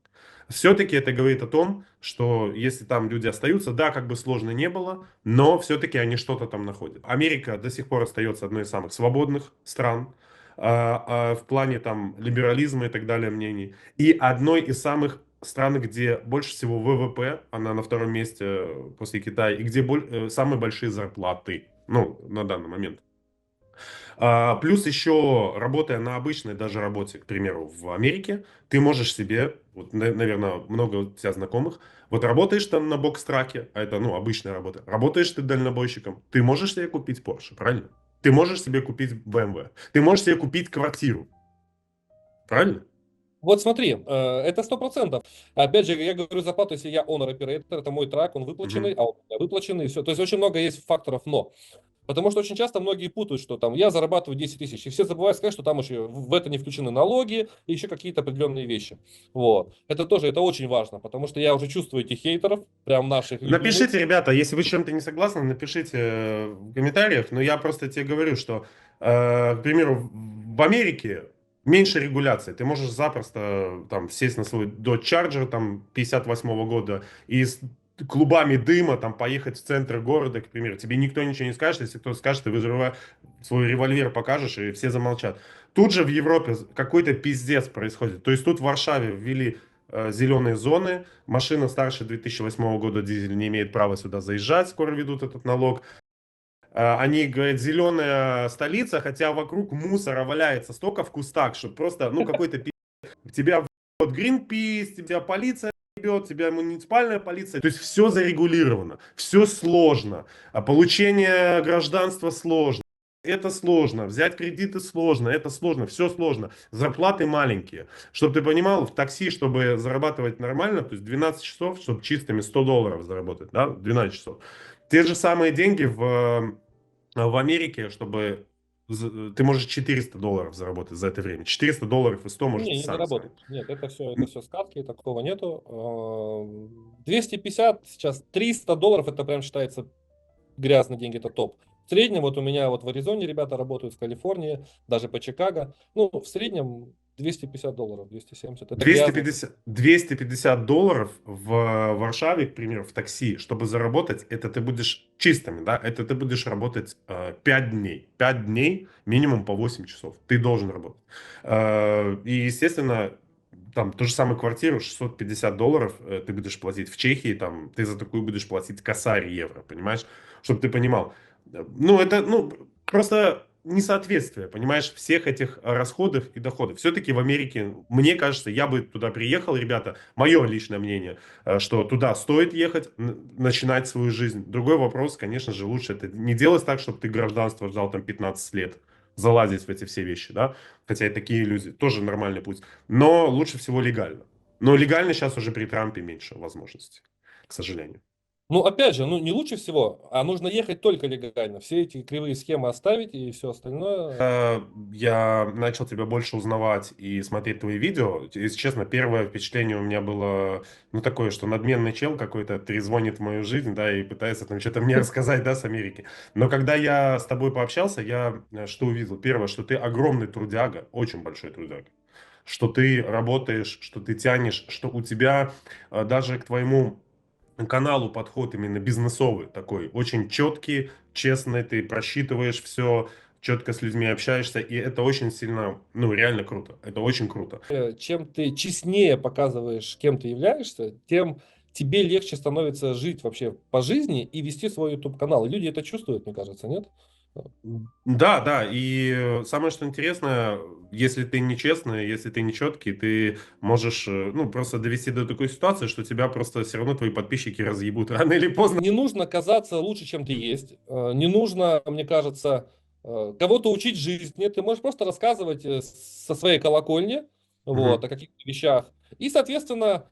[SPEAKER 1] Все-таки это говорит о том, что если там люди остаются, да, как бы сложно не было, но все-таки они что-то там находят. Америка до сих пор остается одной из самых свободных стран в плане там либерализма и так далее мнений. И одной из самых стран, где больше всего ВВП, она на втором месте после Китая, и где самые большие зарплаты, ну, на данный момент. Плюс еще, работая на обычной даже работе, к примеру, в Америке, ты можешь себе, вот, наверное, много у тебя знакомых, вот работаешь там на бокс-траке, а это, ну, обычная работа, работаешь ты дальнобойщиком, ты можешь себе купить Porsche, правильно? Ты можешь себе купить BMW, ты можешь себе купить квартиру, правильно?
[SPEAKER 2] Вот смотри, это 100%. Опять же, я говорю зарплату, если я owner operator, это мой трак, он выплаченный,
[SPEAKER 1] Мгм.
[SPEAKER 2] а он у меня выплаченный, и все. То есть очень много есть факторов «но». Потому что очень часто многие путают, что там я зарабатываю 10 тысяч, и все забывают сказать, что там еще в это не включены налоги и еще какие-то определенные вещи. Вот. Это тоже, это очень важно, потому что я уже чувствую этих хейтеров, прям наших любимых.
[SPEAKER 1] Напишите, ребята, если вы с чем-то не согласны, напишите в комментариях. Но я просто тебе говорю, что, к примеру, в Америке меньше регуляции. Ты можешь запросто там сесть на свой Dodge Charger там 58 года и с клубами дыма там поехать в центр города, к примеру. Тебе никто ничего не скажет. Если кто скажет, ты взрывай свой револьвер покажешь, и все замолчат. Тут же в Европе какой-то пиздец происходит. То есть тут в Варшаве ввели зеленые зоны. Машина старше 2008 года дизель не имеет права сюда заезжать, скоро ведут этот налог. Они говорят, зеленая столица, хотя вокруг мусора валяется столько в кустах, что просто, ну, какой-то тебя вот Greenpeace, тебя полиция ебет, тебя муниципальная полиция. То есть все зарегулировано, все сложно. А получение гражданства сложно. Это сложно, взять кредиты сложно, это сложно, все сложно. Зарплаты маленькие. Чтобы ты понимал, в такси, чтобы зарабатывать нормально, то есть 12 часов, чтобы чистыми $100 заработать, да, 12 часов. Те же самые деньги в Америке, чтобы ты можешь $400 заработать за это время. $400 и 100 можете
[SPEAKER 2] Не
[SPEAKER 1] сами знать.
[SPEAKER 2] заработаешь. Нет, это все сказки, такого нету. 250, сейчас $300, это прям считается грязные деньги, это топ. В среднем, вот у меня вот в Аризоне ребята работают, в Калифорнии, даже по Чикаго. Ну, в среднем $250, 270. Это грязные.
[SPEAKER 1] 250 долларов в Варшаве, к примеру, в такси, чтобы заработать, это ты будешь чистыми, да, это ты будешь работать 5 дней. 5 дней, минимум по 8 часов. Ты должен работать. И, естественно, там ту же самую квартиру, $650 ты будешь платить в Чехии, там, ты за такую будешь платить косарь евро, понимаешь? Чтобы ты понимал. Ну, это, ну, просто несоответствие, понимаешь, всех этих расходов и доходов. Все-таки в Америке, мне кажется, я бы туда приехал, ребята, мое личное мнение, что туда стоит ехать, начинать свою жизнь. Другой вопрос, конечно же, лучше это не делать так, чтобы ты гражданство ждал там 15 лет, залазить в эти все вещи, да, хотя и такие люди, тоже нормальный путь, но лучше всего легально. Но легально сейчас уже при Трампе меньше возможностей, к сожалению.
[SPEAKER 2] Ну, опять же, ну, не лучше всего, а нужно ехать только легально. Все эти кривые схемы оставить и все остальное.
[SPEAKER 1] Я начал тебя больше узнавать и смотреть твои видео. Если честно, первое впечатление у меня было, ну, такое, что надменный чел какой-то трезвонит в мою жизнь, да, и пытается там что-то мне рассказать, да, с Америки. Но когда я с тобой пообщался, я что увидел? Первое, что ты огромный трудяга, очень большой трудяга. Что ты работаешь, что ты тянешь, что у тебя даже к твоему каналу подход именно бизнесовый такой, очень четкий, честный, ты просчитываешь все, четко с людьми общаешься, и это очень сильно, ну, реально круто, это очень круто.
[SPEAKER 2] Чем ты честнее показываешь, кем ты являешься, тем тебе легче становится жить вообще по жизни и вести свой YouTube-канал. И люди это чувствуют, мне кажется, нет?
[SPEAKER 1] Да, да, и самое что интересно, если ты нечестный, если ты нечеткий, ты можешь, ну, просто довести до такой ситуации, что тебя просто все равно твои подписчики разъебут рано или поздно.
[SPEAKER 2] Не нужно казаться лучше, чем ты есть. Не нужно, мне кажется, кого-то учить жизни. Ты можешь просто рассказывать со своей колокольни вот,
[SPEAKER 1] Мгм.
[SPEAKER 2] о каких-то вещах. И, соответственно,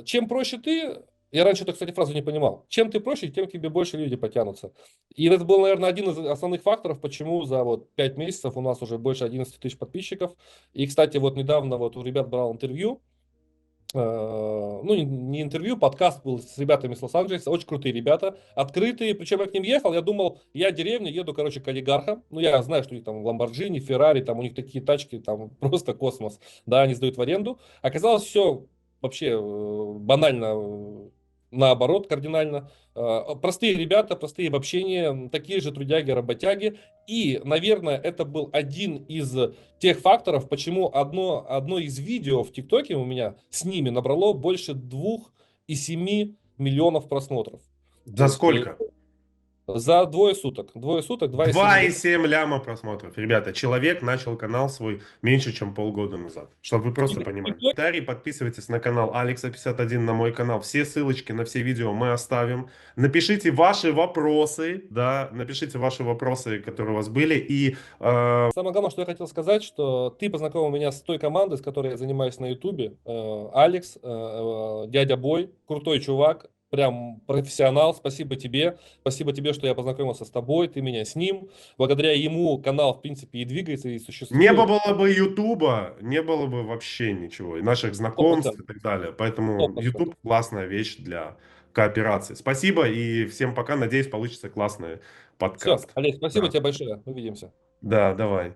[SPEAKER 2] чем проще ты, я раньше эту, кстати, фразу не понимал, чем ты проще, тем к тебе больше люди потянутся. И это был, наверное, один из основных факторов, почему за вот 5 месяцев у нас уже больше 11 тысяч подписчиков. И, кстати, вот недавно вот у ребят брал интервью, ну, не интервью, подкаст был с ребятами с Лос-Анджелеса, очень крутые ребята, открытые, причем я к ним ехал, я думал, я деревня, еду, короче, к олигархам, ну, я знаю, что у них там Ламборджини, Феррари, там у них такие тачки, там просто космос, да, они сдают в аренду, оказалось все вообще банально, наоборот, кардинально. Простые ребята, простые в общении, такие же трудяги, работяги, и, наверное, это был один из тех факторов, почему одно из видео в ТикТоке у меня с ними набрало больше 2,7 миллионов просмотров. То
[SPEAKER 1] За
[SPEAKER 2] есть,
[SPEAKER 1] сколько?
[SPEAKER 2] За двое суток. Двое суток, 2,7 миллиона.
[SPEAKER 1] 2,7 ляма просмотров. Ребята, человек начал канал свой меньше, чем полгода назад. Чтобы вы просто понимали. Комментарий, подписывайтесь на канал Алекса51, на мой канал. Все ссылочки на все видео мы оставим. Напишите ваши вопросы, да, напишите ваши вопросы, которые у вас были. И
[SPEAKER 2] Самое главное, что я хотел сказать, что ты познакомил меня с той командой, с которой я занимаюсь на Ютубе. Алекс, дядя Бой, крутой чувак, прям профессионал. Спасибо тебе. Спасибо тебе, что я познакомился с тобой, ты меня с ним. Благодаря ему канал, в принципе, и двигается, и существует.
[SPEAKER 1] не было бы Ютуба, не было бы вообще ничего, и наших знакомств
[SPEAKER 2] 100%.
[SPEAKER 1] и так далее. Поэтому
[SPEAKER 2] 100%.
[SPEAKER 1] YouTube классная вещь для кооперации. Спасибо и всем пока. Надеюсь, получится классный
[SPEAKER 2] Все,
[SPEAKER 1] подкаст.
[SPEAKER 2] Олег, спасибо
[SPEAKER 1] Да,
[SPEAKER 2] тебе большое. Увидимся.
[SPEAKER 1] да, давай.